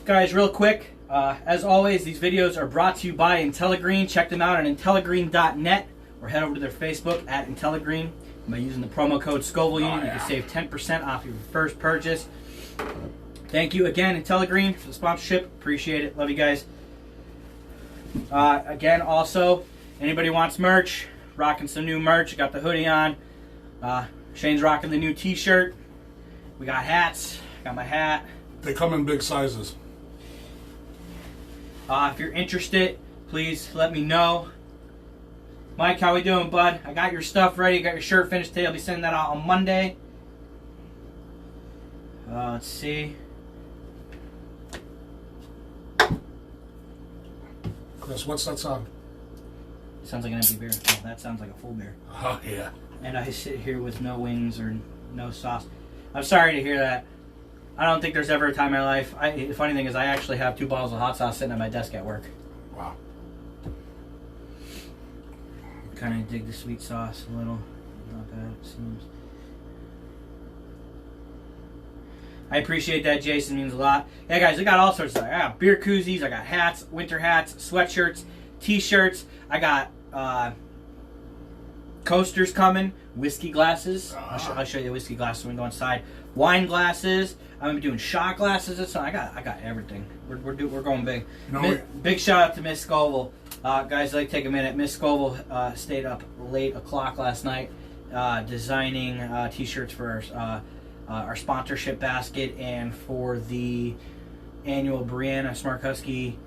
Guys, real quick, as always, these videos are brought to you by IntelliGreen. Check them out on intelligreen.net or head over to their Facebook at IntelliGreen. By using the promo code Scoville Unit, you can save 10% off your first purchase. Thank you again, IntelliGreen, for the sponsorship. Appreciate it. Love you guys. Again, also, anybody wants merch, rocking some new merch. Got the hoodie on. Shane's rocking the new t-shirt. We got hats. Got my hat. They come in big sizes. If you're interested, please let me know. Mike, how we doing, bud? I got your stuff ready. Got your shirt finished today. I'll be sending that out on Monday. Let's see. Chris, what's that sound? It sounds like an empty beer. Oh, that sounds like a full beer. Oh, yeah. And I sit here with no wings or no sauce. I'm sorry to hear that. I don't think there's ever a time in my life. The funny thing is I actually have 2 bottles of hot sauce sitting at my desk at work. Wow. Kind of dig the sweet sauce a little. Not bad, it seems. I appreciate that, Jason. Means a lot. Yeah, guys, I got all sorts of stuff. I got beer koozies. I got hats, winter hats, sweatshirts, t-shirts. I got coasters coming, whiskey glasses. I'll show you the whiskey glasses when we go inside. Wine glasses. I'm gonna be doing shot glasses and stuff. I got everything. We're going big. Big shout out to Miss Scoville. Guys, I'd like to take a minute. Miss Scoville stayed up late o'clock last night designing t-shirts for our sponsorship basket and for the annual Brianna Smart Husky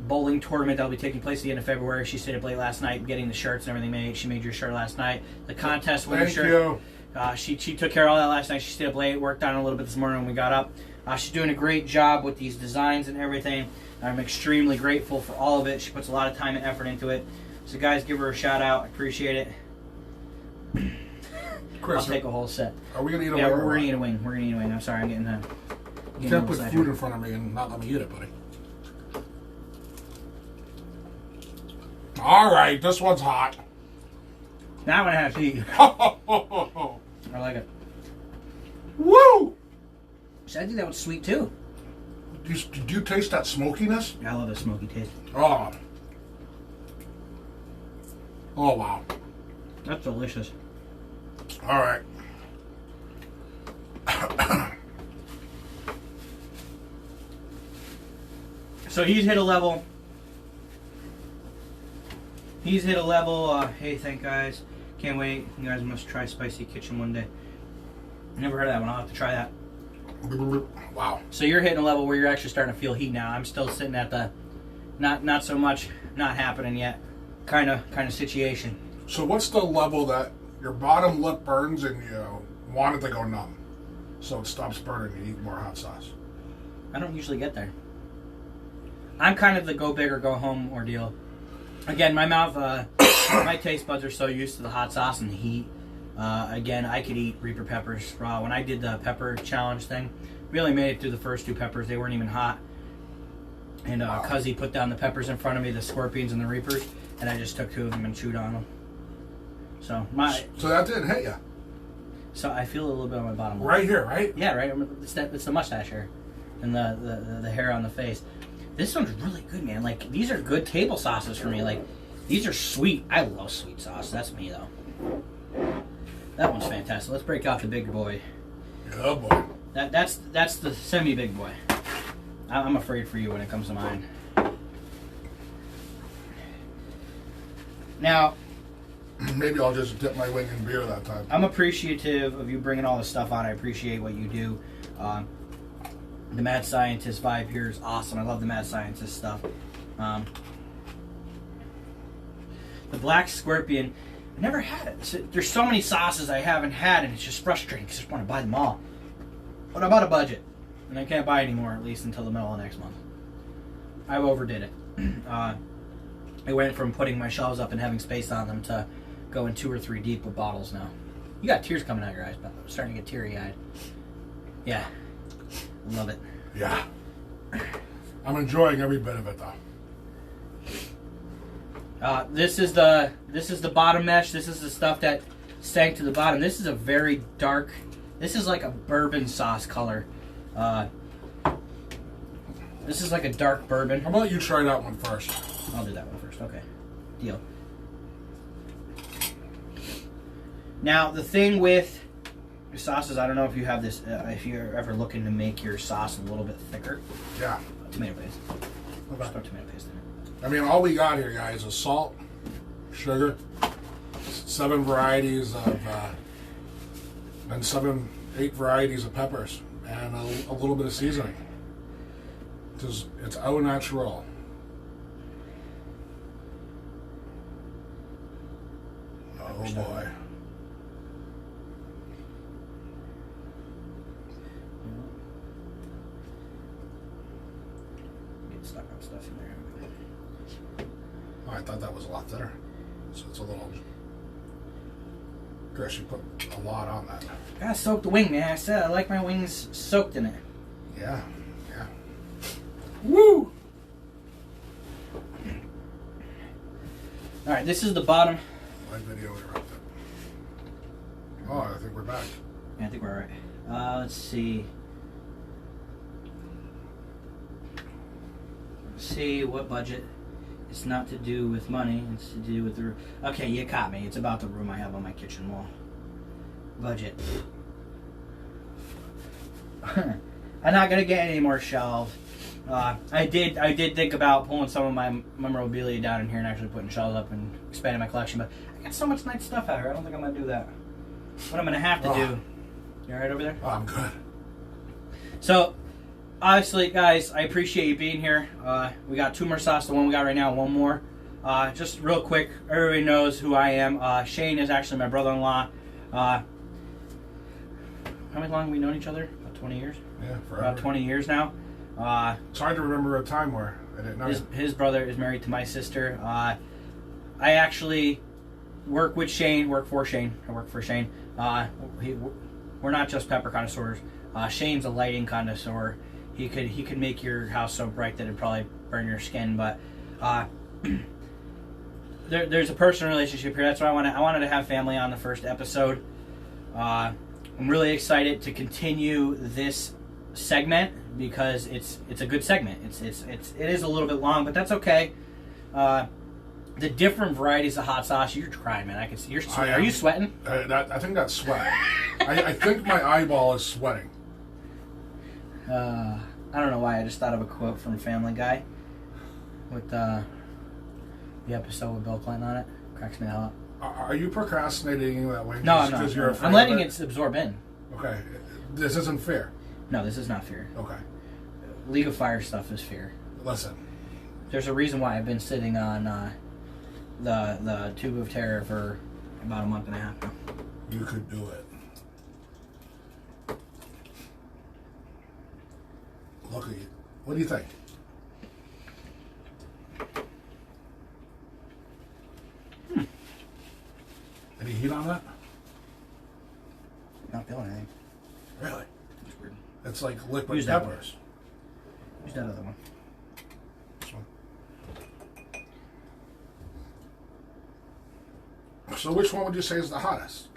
bowling tournament that will be taking place at the end of February. She stayed up late last night getting the shirts and everything made. She made your shirt last night. The contest winner shirt. She took care of all that last night. She stayed up late, worked on it a little bit this morning when we got up. She's doing a great job with these designs and everything. I'm extremely grateful for all of it. She puts a lot of time and effort into it. So guys, give her a shout out. I appreciate it. Chris, I'll take a whole set. Are we going to eat a wing? Yeah, we're going to eat a wing. We're going to eat a wing. I'm sorry, I'm getting you can't put food in front of me and not let me eat it, buddy. All right, this one's hot. That one I have to eat. I like it. Woo! See, I think that was sweet too. Did you taste that smokiness? Yeah, I love the smoky taste. Oh. Oh, wow. That's delicious. All right. So he's hit a level. Hey, thank guys. Can't wait. You guys must try Spicy Kitchen one day. Never heard of that one. I'll have to try that. Wow. So you're hitting a level where you're actually starting to feel heat now. I'm still sitting at the not so much, not happening yet kind of situation. So what's the level that your bottom lip burns and you want it to go numb? So it stops burning and you eat more hot sauce. I don't usually get there. I'm kind of the go big or go home ordeal. Again, my mouth, my taste buds are so used to the hot sauce and the heat. Again, I could eat Reaper peppers raw. When I did the pepper challenge thing, we only made it through the first 2 peppers. They weren't even hot. And Cuzzy put down the peppers in front of me, the scorpions and the Reapers, and I just took 2 of them and chewed on them. So that didn't hit you. So I feel a little bit on my bottom lip. Right here, right? Yeah, right. It's the mustache hair, and the hair on the face. This one's really good, man. Like, these are good table sauces for me. Like, these are sweet. I love sweet sauce. That's me, though. That one's fantastic. Let's break out the big boy. Yeah, boy. That's the semi-big boy. I'm afraid for you when it comes to mine. Now, maybe I'll just dip my wing in beer that time. I'm appreciative of you bringing all this stuff on. I appreciate what you do. The Mad Scientist vibe here is awesome. I love the Mad Scientist stuff. The Black Scorpion, I never had it. There's so many sauces I haven't had, and it's just frustrating because I just want to buy them all. But I'm out of budget, and I can't buy anymore at least until the middle of next month. I overdid it. I went from putting my shelves up and having space on them to going 2 or 3 deep with bottles now. You got tears coming out of your eyes, but I'm starting to get teary-eyed. Yeah. I love it. Yeah. I'm enjoying every bit of it, though. This is the bottom mesh. This is the stuff that sank to the bottom. This is a very dark. This is like a bourbon sauce color. This is like a dark bourbon. How about you try that one first? I'll do that one first. Okay. Deal. Now the thing with sauces, I don't know if you have this, if you're ever looking to make your sauce a little bit thicker. Yeah. Tomato paste. Okay. Just throw tomato paste in it. I mean, all we got here, guys, is salt, sugar, 7 varieties of, and 8 varieties of peppers, and a little bit of seasoning. It's au naturel. Oh boy. Get stuck on stuff in there. Oh, I thought that was a lot thinner. So it's a little... Chris, you put a lot on that. Gotta soak the wing, man. I said I like my wings soaked in it. Yeah, yeah. Woo! Alright, this is the bottom. My video interrupted. Oh, I think we're back. Yeah, I think we're alright. Let's see. See what budget. It's not to do with money, it's to do with the room. Okay, you caught me. It's about the room I have on my kitchen wall. Budget. I'm not gonna get any more shelves. I did think about pulling some of my memorabilia down in here and actually putting shelves up and expanding my collection, but I got so much nice stuff out here. I don't think I'm gonna do that. What I'm gonna have to do. You alright over there? Oh, I'm good. So, obviously, guys, I appreciate you being here. We got 2 more sauce, the one we got right now, 1 more. Just real quick, everybody knows who I am. Shane is actually my brother-in-law. How long have we known each other? About 20 years? Yeah, forever. About 20 years now. It's hard to remember a time where I didn't know. His brother is married to my sister. I actually work with Shane, work for Shane. I work for Shane. We're not just pepper connoisseurs. Shane's a lighting connoisseur. He could make your house so bright that it'd probably burn your skin. But there's a personal relationship here. That's why I wanted to have family on the first episode. I'm really excited to continue this segment because it's a good segment. It is a little bit long, but that's okay. The different varieties of hot sauce. You're crying, man. I can see. Are you sweating? I think that's sweat. I think my eyeball is sweating. I don't know why. I just thought of a quote from Family Guy with the episode with Bill Clinton on it. Cracks me the hell up. Are you procrastinating that way? No, I'm not. I'm letting it absorb in. Okay. This isn't fair. No, this is not fair. Okay. League of Fire stuff is fair. Listen. There's a reason why I've been sitting on the Tube of Terror for about a month and a half now. You could do it. Look at you. What do you think? Any heat on that? Not feeling anything. Really? It's weird. It's like liquid Use that peppers. Use that other one. This one. So which one would you say is the hottest?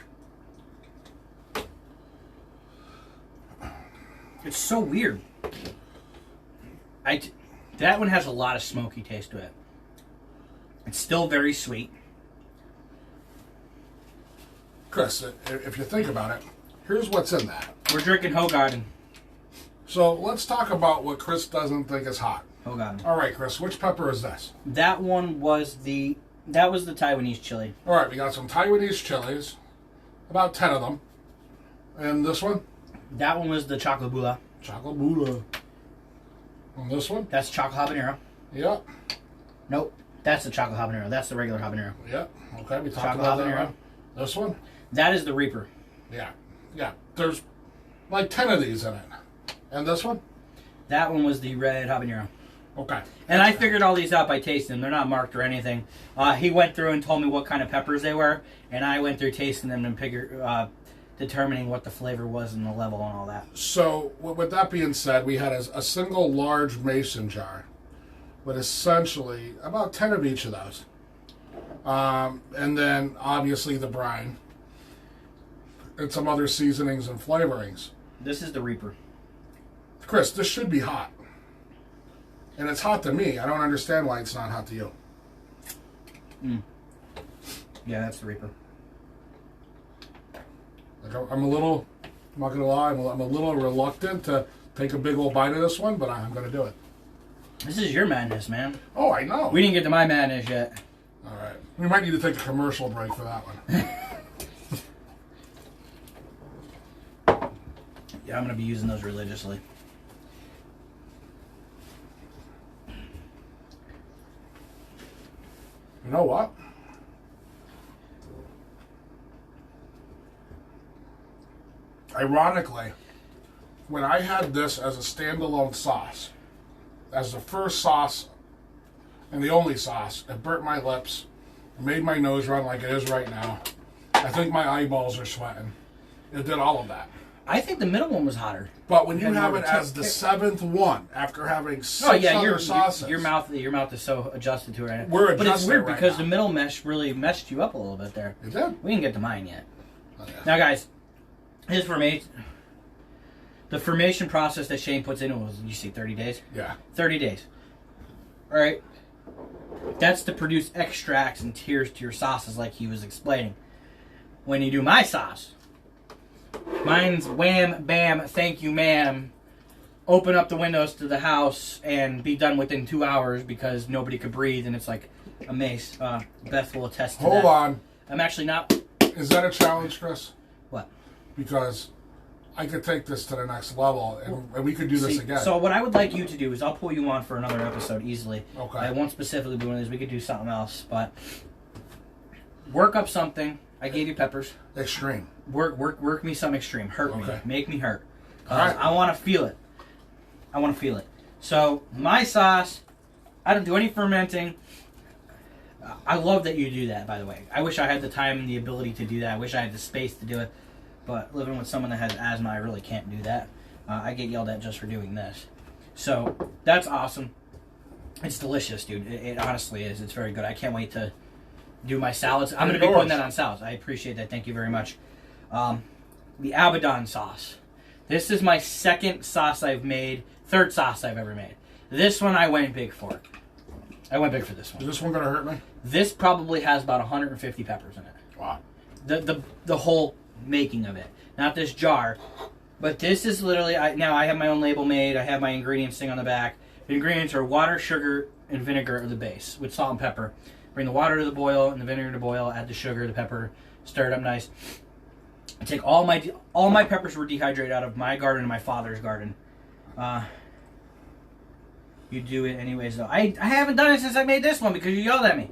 It's so weird. That one has a lot of smoky taste to it. It's still very sweet. Chris, if you think about it, here's what's in that. We're drinking Hogarden. So let's talk about what Chris doesn't think is hot. Hogarden. All right, Chris, which pepper is this? That one was the Taiwanese chili. All right, we got some Taiwanese chilies, about 10 of them. And this one? That one was the chocolate bula. Chocolate bula. And this one? That's chocolate habanero. Yep. Nope. That's the chocolate habanero. That's the regular habanero. Yep. Okay, we talked Chocolate about that habanero. one. This one? That is the Reaper. Yeah. Yeah. There's like 10 of these in it. And this one? That one was the red habanero. Okay. And I figured all these out by tasting them. They're not marked or anything. He went through and told me what kind of peppers they were, and I went through tasting them and determining what the flavor was and the level and all that. So, with that being said, we had a single large mason jar with essentially about 10 of each of those. And then, obviously, the brine. And some other seasonings and flavorings. This is the Reaper. Chris, this should be hot. And it's hot to me. I don't understand why it's not hot to you. Yeah, that's the Reaper. Like I'm not going to lie, I'm a little reluctant to take a big old bite of this one, but I'm going to do it. This is your madness, man. Oh, I know. We didn't get to my madness yet. All right. We might need to take a commercial break for that one. Yeah, I'm going to be using those religiously. You know what? Ironically, when I had this as a standalone sauce, as the first sauce and the only sauce. It burnt my lips. It made my nose run like it is right now. I think my eyeballs are sweating. It did all of that. I think the middle one was hotter. But when you have it as the 7th one, after having 6 other sauces... Your mouth is so adjusted to it right now. We're adjusted. But it's weird right because now. the middle mesh really meshed you up a little bit there. It did. We didn't get to mine yet. Oh, yeah. Now, guys, the formation process that Shane puts in was, you say 30 days? Yeah. 30 days. All right. That's to produce extracts and tiers to your sauces like he was explaining. When you do my sauce, mine's wham, bam, thank you, ma'am. Open up the windows to the house and be done within 2 hours because nobody could breathe and it's like a mace. Beth will attest to that. Hold on. I'm actually not... Is that a challenge, Chris? What? Because I could take this to the next level and we could do this again. So what I would like you to do is I'll pull you on for another episode easily. Okay. I won't specifically be one of these. We could do something else, but work up something. I gave you peppers. Extreme. Work me some extreme. Hurt me. Make me hurt. All right. I want to feel it. I want to feel it. So my sauce, I don't do any fermenting. I love that you do that, by the way. I wish I had the time and the ability to do that. I wish I had the space to do it. But living with someone that has asthma, I really can't do that. I get yelled at just for doing this. So that's awesome. It's delicious, dude. It honestly is. It's very good. I can't wait to do my salads. I'm going to be putting that on salads. I appreciate that. Thank you very much. The Abaddon sauce. This is my second sauce I've made. Third sauce I've ever made. This one I went big for. I went big for this one. Is this one going to hurt me? This probably has about 150 peppers in it. Wow. The whole making of it. Not this jar. But this is literally... Now I have my own label made. I have my ingredients thing on the back. The ingredients are water, sugar, and vinegar are the base with salt and pepper. Bring the water to the boil and the vinegar to boil. Add the sugar, the pepper. Stir it up nice. I take all my peppers were dehydrated out of my garden and my father's garden. You do it anyways, though. I haven't done it since I made this one because you yelled at me.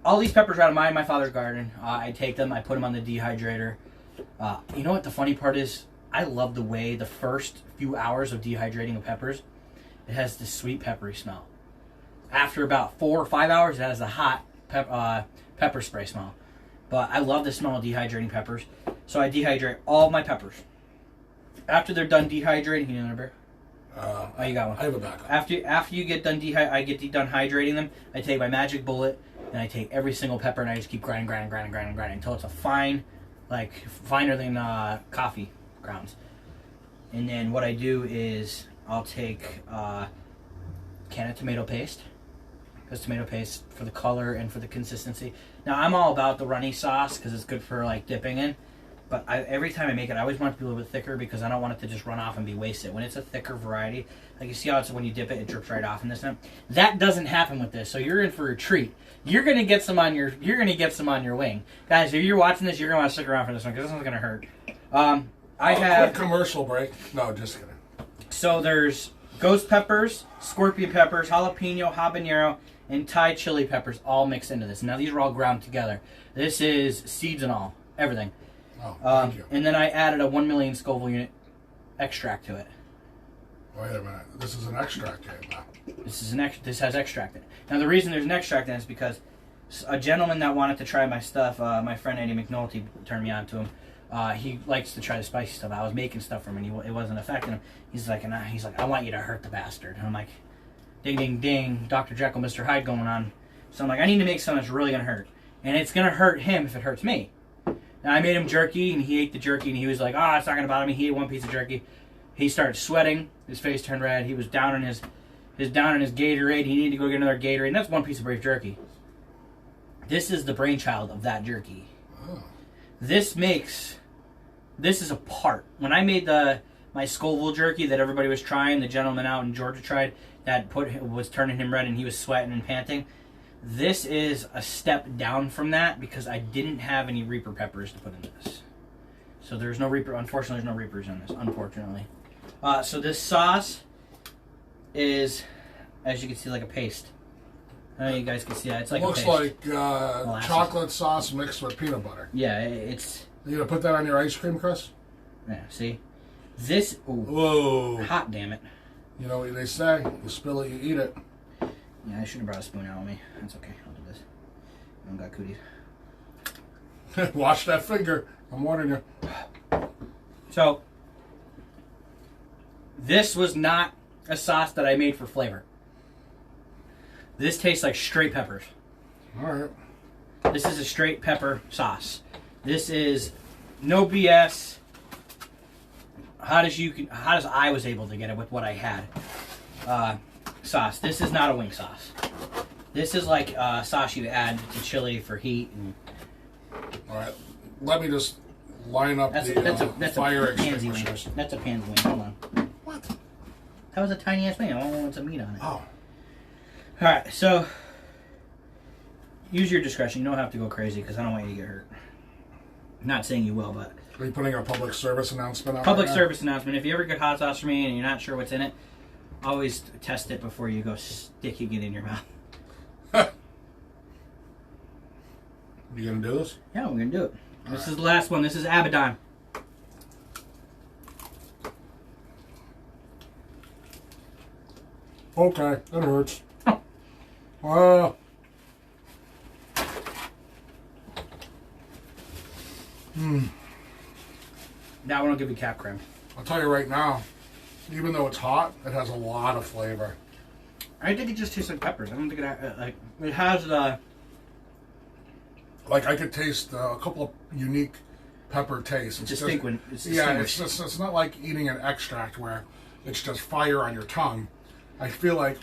All these peppers are out of my father's garden. I take them, I put them on the dehydrator. You know what the funny part is? I love the way the first few hours of dehydrating of peppers, it has this sweet peppery smell. After about 4 or 5 hours, it has a hot pepper spray smell. But I love the smell of dehydrating peppers. So I dehydrate all my peppers. After they're done dehydrating, you know, remember? Oh, you got one. I have a backup. After you get done done hydrating them, I take my magic bullet and I take every single pepper and I just keep grinding until it's a fine, like finer than coffee grounds. And then what I do is I'll take a can of tomato paste. Because tomato paste for the color and for the consistency. Now I'm all about the runny sauce because it's good for like dipping in. But every time I make it, I always want it to be a little bit thicker because I don't want it to just run off and be wasted. When it's a thicker variety, like you see how it's when you dip it, it drips right off in this one. That doesn't happen with this, so you're in for a treat. You're gonna get some on your wing, guys. If you're watching this, you're gonna want to stick around for this one because this one's gonna hurt. I have quick commercial break. No, just kidding. So there's ghost peppers, scorpion peppers, jalapeno, habanero, and Thai chili peppers all mixed into this. Now these are all ground together. This is seeds and all, everything. Oh, thank you. And then I added a 1 million Scoville Unit extract to it. Wait a minute. This is an extract here now. This has extract in it. Now the reason there's an extract in it is because a gentleman that wanted to try my stuff, my friend Eddie McNulty turned me on to him. He likes to try the spicy stuff. I was making stuff for him and it wasn't affecting him. He's like, I want you to hurt the bastard. And I'm like, ding, ding, ding, Dr. Jekyll, Mr. Hyde going on. So I'm like, I need to make something that's really going to hurt. And it's going to hurt him if it hurts me. Now, I made him jerky, and he ate the jerky, and he was like, oh, it's not going to bother me. He ate one piece of jerky. He started sweating. His face turned red. He was down in his Gatorade. He needed to go get another Gatorade, and that's one piece of beef jerky. This is the brainchild of that jerky. Oh. This is a part. When I made my Scoville jerky that everybody was trying, the gentleman out in Georgia tried, that was turning him red, and he was sweating and panting. This is a step down from that because I didn't have any Reaper peppers to put in this. So there's no Reaper. Unfortunately, there's no Reapers in this. Unfortunately. So this sauce is, as you can see, like a paste. I don't know if you guys can see that. It's like looks a paste. like chocolate sauce mixed with peanut butter. Yeah, it's... You gonna put that on your ice cream, Chris? Yeah, see? This... Ooh, whoa. hot, damn it. You know what they say, you spill it, you eat it. Yeah, I shouldn't have brought a spoon out with me. That's okay. I'll do this. I don't got cooties. Watch that finger. I'm warning you. So, this was not a sauce that I made for flavor. This tastes like straight peppers. All right. This is a straight pepper sauce. This is no BS. Hot as I was able to get it with what I had. Sauce. This is not a wing sauce. This is like sauce you add to chili for heat. And all right. Let me just line up the fire extinguishers. That's a pansy wing. Hold on. What? That was a tiny ass wing. I don't want some meat on it. Oh. All right. So use your discretion. You don't have to go crazy because I don't want you to get hurt. I'm not saying you will, but. Are you putting a public service announcement out? Public service announcement. If you ever get hot sauce from me and you're not sure what's in it, always test it before you go sticking it in your mouth. You gonna do this? Yeah, we're gonna do it. This is the last one. This is Abaddon. Okay, that hurts. Wow. That one will give you cap cream. I'll tell you right now, even though it's hot, it has a lot of flavor. I think it just tastes like peppers. I don't think it has the. Like I could taste a couple of unique pepper tastes. It's it's not like eating an extract where it's just fire on your tongue. I feel like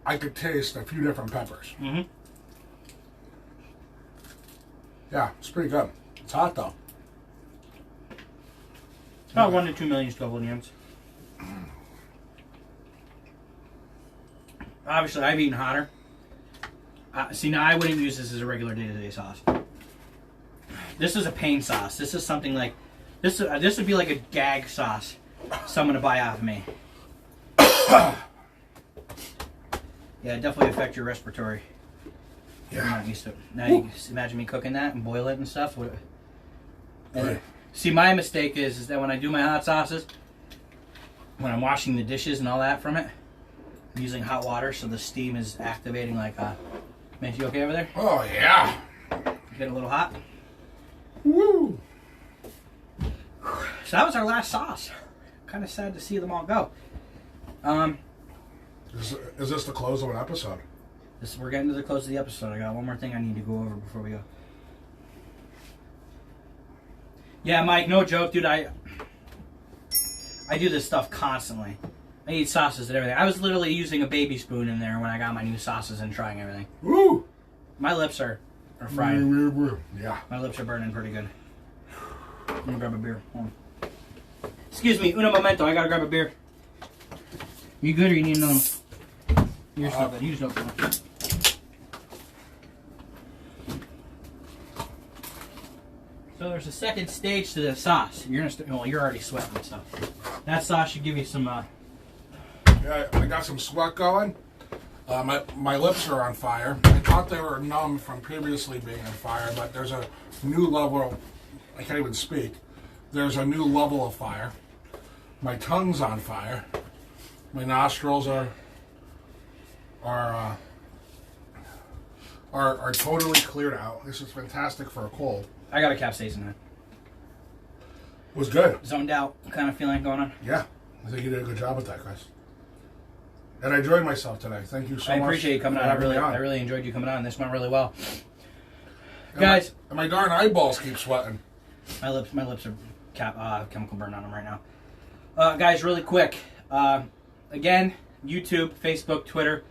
I could taste a few different peppers. Mm-hmm. Yeah, it's pretty good. It's hot though. About 1 to 2 million Scoville units. Obviously, I've eaten hotter. See, now I wouldn't use this as a regular day-to-day sauce. This is a pain sauce. This is something like this. This would be like a gag sauce. Someone to buy off of me. Yeah, it definitely affect your respiratory. Yeah. I'm not used to it. Now you can imagine me cooking that and boil it and stuff. And see, my mistake is that when I do my hot sauces, when I'm washing the dishes and all that from it, I'm using hot water so the steam is activating like man, you okay over there? Oh yeah. Getting a little hot. Woo. So that was our last sauce. Kind of sad to see them all go. Is this the close of an episode? We're getting to the close of the episode. I got one more thing I need to go over before we go. Yeah, Mike, no joke, dude. I do this stuff constantly. I eat sauces and everything. I was literally using a baby spoon in there when I got my new sauces and trying everything. Woo! My lips are frying. Yeah. My lips are burning pretty good. I'm gonna grab a beer. Hold on. Excuse me, uno momento. I gotta grab a beer. You good or you need another one? You're so good. You just don't come. So there's a second stage to the sauce. You're well, you're already sweating, so that sauce should give you some. Yeah, I got some sweat going. My lips are on fire. I thought they were numb from previously being on fire, but there's a new level. I can't even speak. There's a new level of fire. My tongue's on fire. My nostrils are totally cleared out. This is fantastic for a cold. I got a capsaicin in it. It was good. Zoned out kind of feeling going on. Yeah, I think you did a good job with that, guys. And I enjoyed myself today. Thank you so much. I appreciate you coming on. I really enjoyed you coming on. This went really well. And Guys, my darn eyeballs keep sweating. My lips are chemical burn on them right now. Guys, really quick. Again, YouTube, Facebook, Twitter,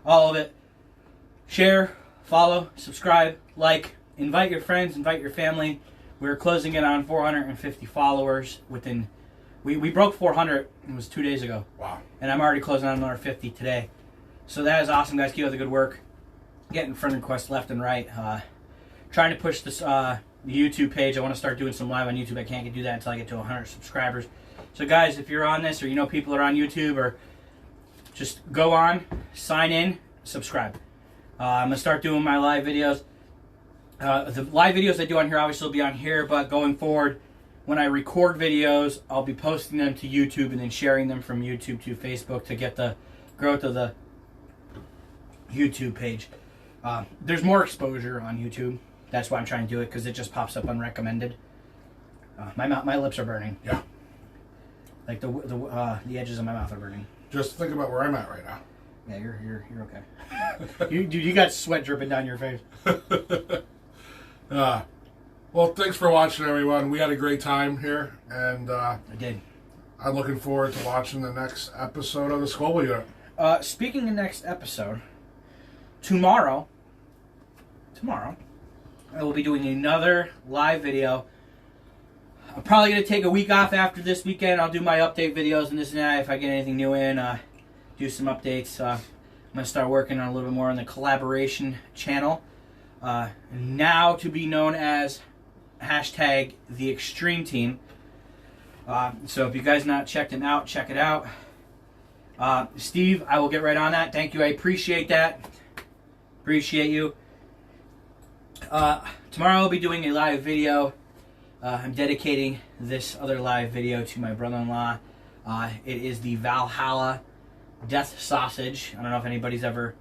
all of it. Share, follow, subscribe, like, invite your friends, invite your family. We're closing in on 450 followers within. We broke 400. It was 2 days ago. Wow. And I'm already closing on another 50 today. So that is awesome, guys. Keep up the good work. Getting friend requests left and right. Trying to push this the YouTube page. I want to start doing some live on YouTube. I can't do that until I get to 100 subscribers. So guys, if you're on this or you know people are on YouTube, or just go on, sign in, subscribe. I'm going to start doing my live videos. The live videos I do on here obviously will be on here, but going forward, when I record videos, I'll be posting them to YouTube and then sharing them from YouTube to Facebook to get the growth of the YouTube page. There's more exposure on YouTube. That's why I'm trying to do it, because it just pops up unrecommended. My lips are burning. Yeah. Like the edges of my mouth are burning. Just think about where I'm at right now. Yeah, you're okay. you got sweat dripping down your face. Well, thanks for watching, everyone. We had a great time here, and I did. I'm looking forward to watching the next episode of the Scoville Unit. Speaking of next episode, tomorrow, I will be doing another live video. I'm probably going to take a week off after this weekend. I'll do my update videos and this and that if I get anything new in. Do some updates. I'm going to start working on a little bit more on the collaboration channel. Now to be known as hashtag the Extreme Team. So if you guys not checked him out, check it out. Steve, I will get right on that. Thank you. I appreciate that. Appreciate you. Tomorrow I'll be doing a live video. I'm dedicating this other live video to my brother-in-law. It is the Valhalla Death Sausage. I don't know if anybody's ever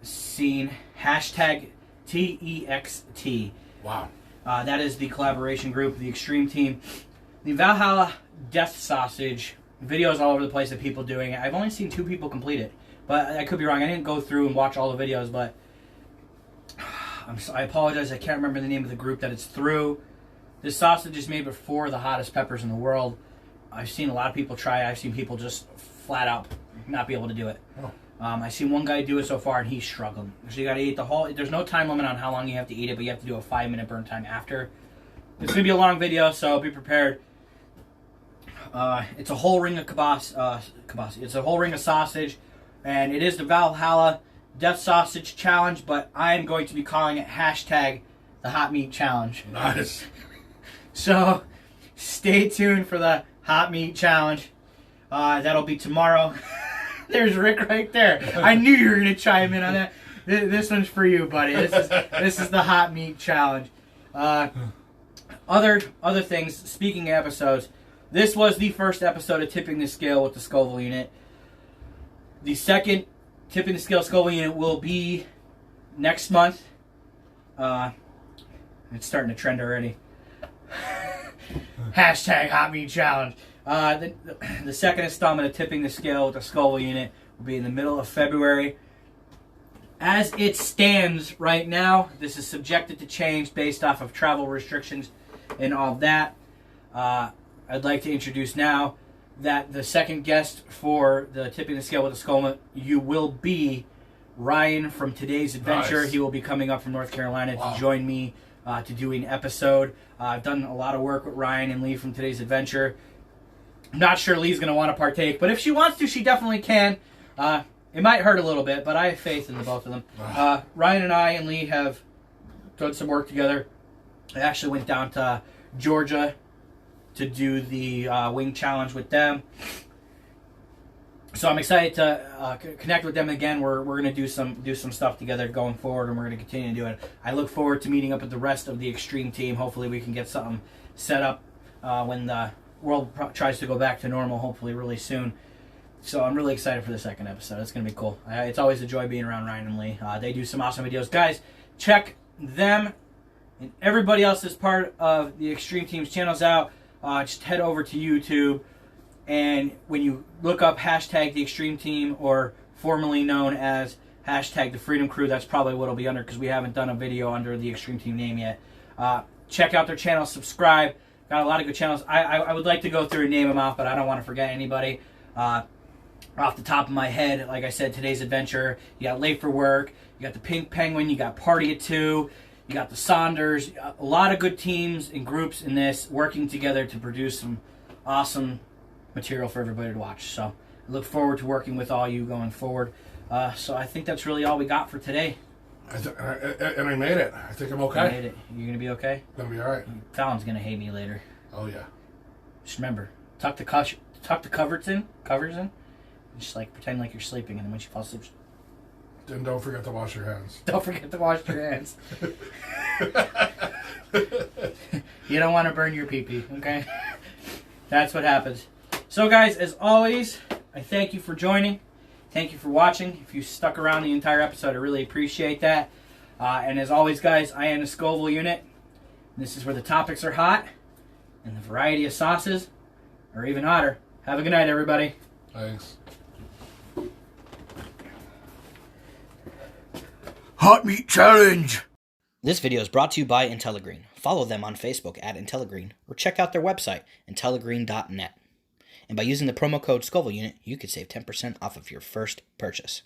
seen hashtag TEXT. Wow. That is the collaboration group, the Extreme Team. The Valhalla Death Sausage, videos all over the place of people doing it. I've only seen 2 people complete it, but I could be wrong. I didn't go through and watch all the videos, but I apologize. I can't remember the name of the group that it's through. This sausage is made with 4 of the hottest peppers in the world. I've seen a lot of people try it. I've seen people just flat out not be able to do it. Oh. I've seen one guy do it so far, and he's struggling. So you got to eat the whole. There's no time limit on how long you have to eat it, but you have to do a 5-minute burn time after. It's gonna be a long video, so be prepared. It's a whole ring of kibasi. It's a whole ring of sausage, and it is the Valhalla Death Sausage Challenge. But I'm going to be calling it hashtag the Hot Meat Challenge. Nice. So stay tuned for the Hot Meat Challenge. That'll be tomorrow. There's Rick right there. I knew you were going to chime in on that. This one's for you, buddy. This is the Hot Meat Challenge. Other things, speaking of episodes, this was the first episode of Tipping the Scale with the Scoville Unit. The second Tipping the Scale Scoville Unit will be next month. It's starting to trend already. Hashtag Hot Meat Challenge. The second installment of Tipping the Scale with the Scoville Unit will be in the middle of February. As it stands right now, this is subjected to change based off of travel restrictions and all that. I'd like to introduce now that the second guest for the Tipping the Scale with the Scoville Unit will be Ryan from Today's Adventure. Nice. He will be coming up from North Carolina Wow. to join me to do an episode. I've done a lot of work with Ryan and Lee from Today's Adventure. I'm not sure Lee's going to want to partake, but if she wants to, she definitely can. It might hurt a little bit, but I have faith in the both of them. Ryan and I and Lee have done some work together. I actually went down to Georgia to do the wing challenge with them. So I'm excited to connect with them again. We're going to do some stuff together going forward, and we're going to continue to do it. I look forward to meeting up with the rest of the Extreme Team. Hopefully we can get something set up when the world tries to go back to normal, hopefully really soon. So I'm really excited for the second episode. It's going to be cool. It's always a joy being around Ryan and Lee. They do some awesome videos. Guys, check them and everybody else that's part of the Extreme Team's channels out. Just head over to YouTube, and when you look up hashtag the Extreme Team, or formerly known as hashtag the Freedom Crew, that's probably what it'll be under, because we haven't done a video under the Extreme Team name yet. Check out their channel, subscribe. Got a lot of good channels. I would like to go through and name them off, but I don't want to forget anybody. Off the top of my head, like I said, Today's Adventure, you got Late for Work, you got the Pink Penguin, you got Party at 2, you got the Saunders. A lot of good teams and groups in this working together to produce some awesome material for everybody to watch. So I look forward to working with all you going forward. So I think that's really all we got for today. And I made it. I think I'm okay. You made it. You're going to be okay? Gonna be all right. Fallon's going to hate me later. Oh yeah. Just remember, tuck the covers in, and just like pretend like you're sleeping, and then when she falls asleep, And don't forget to wash your hands. don't forget to wash your hands. You don't want to burn your pee-pee, okay? That's what happens. So, guys, as always, I thank you for joining. Thank you for watching. If you stuck around the entire episode, I really appreciate that. And as always, guys, I am the Scoville Unit. This is where the topics are hot and the variety of sauces are even hotter. Have a good night, everybody. Thanks. Hot Meat Challenge! This video is brought to you by IntelliGreen. Follow them on Facebook at IntelliGreen or check out their website, intelligreen.net. And by using the promo code Scoville Unit, you could save 10% off of your first purchase.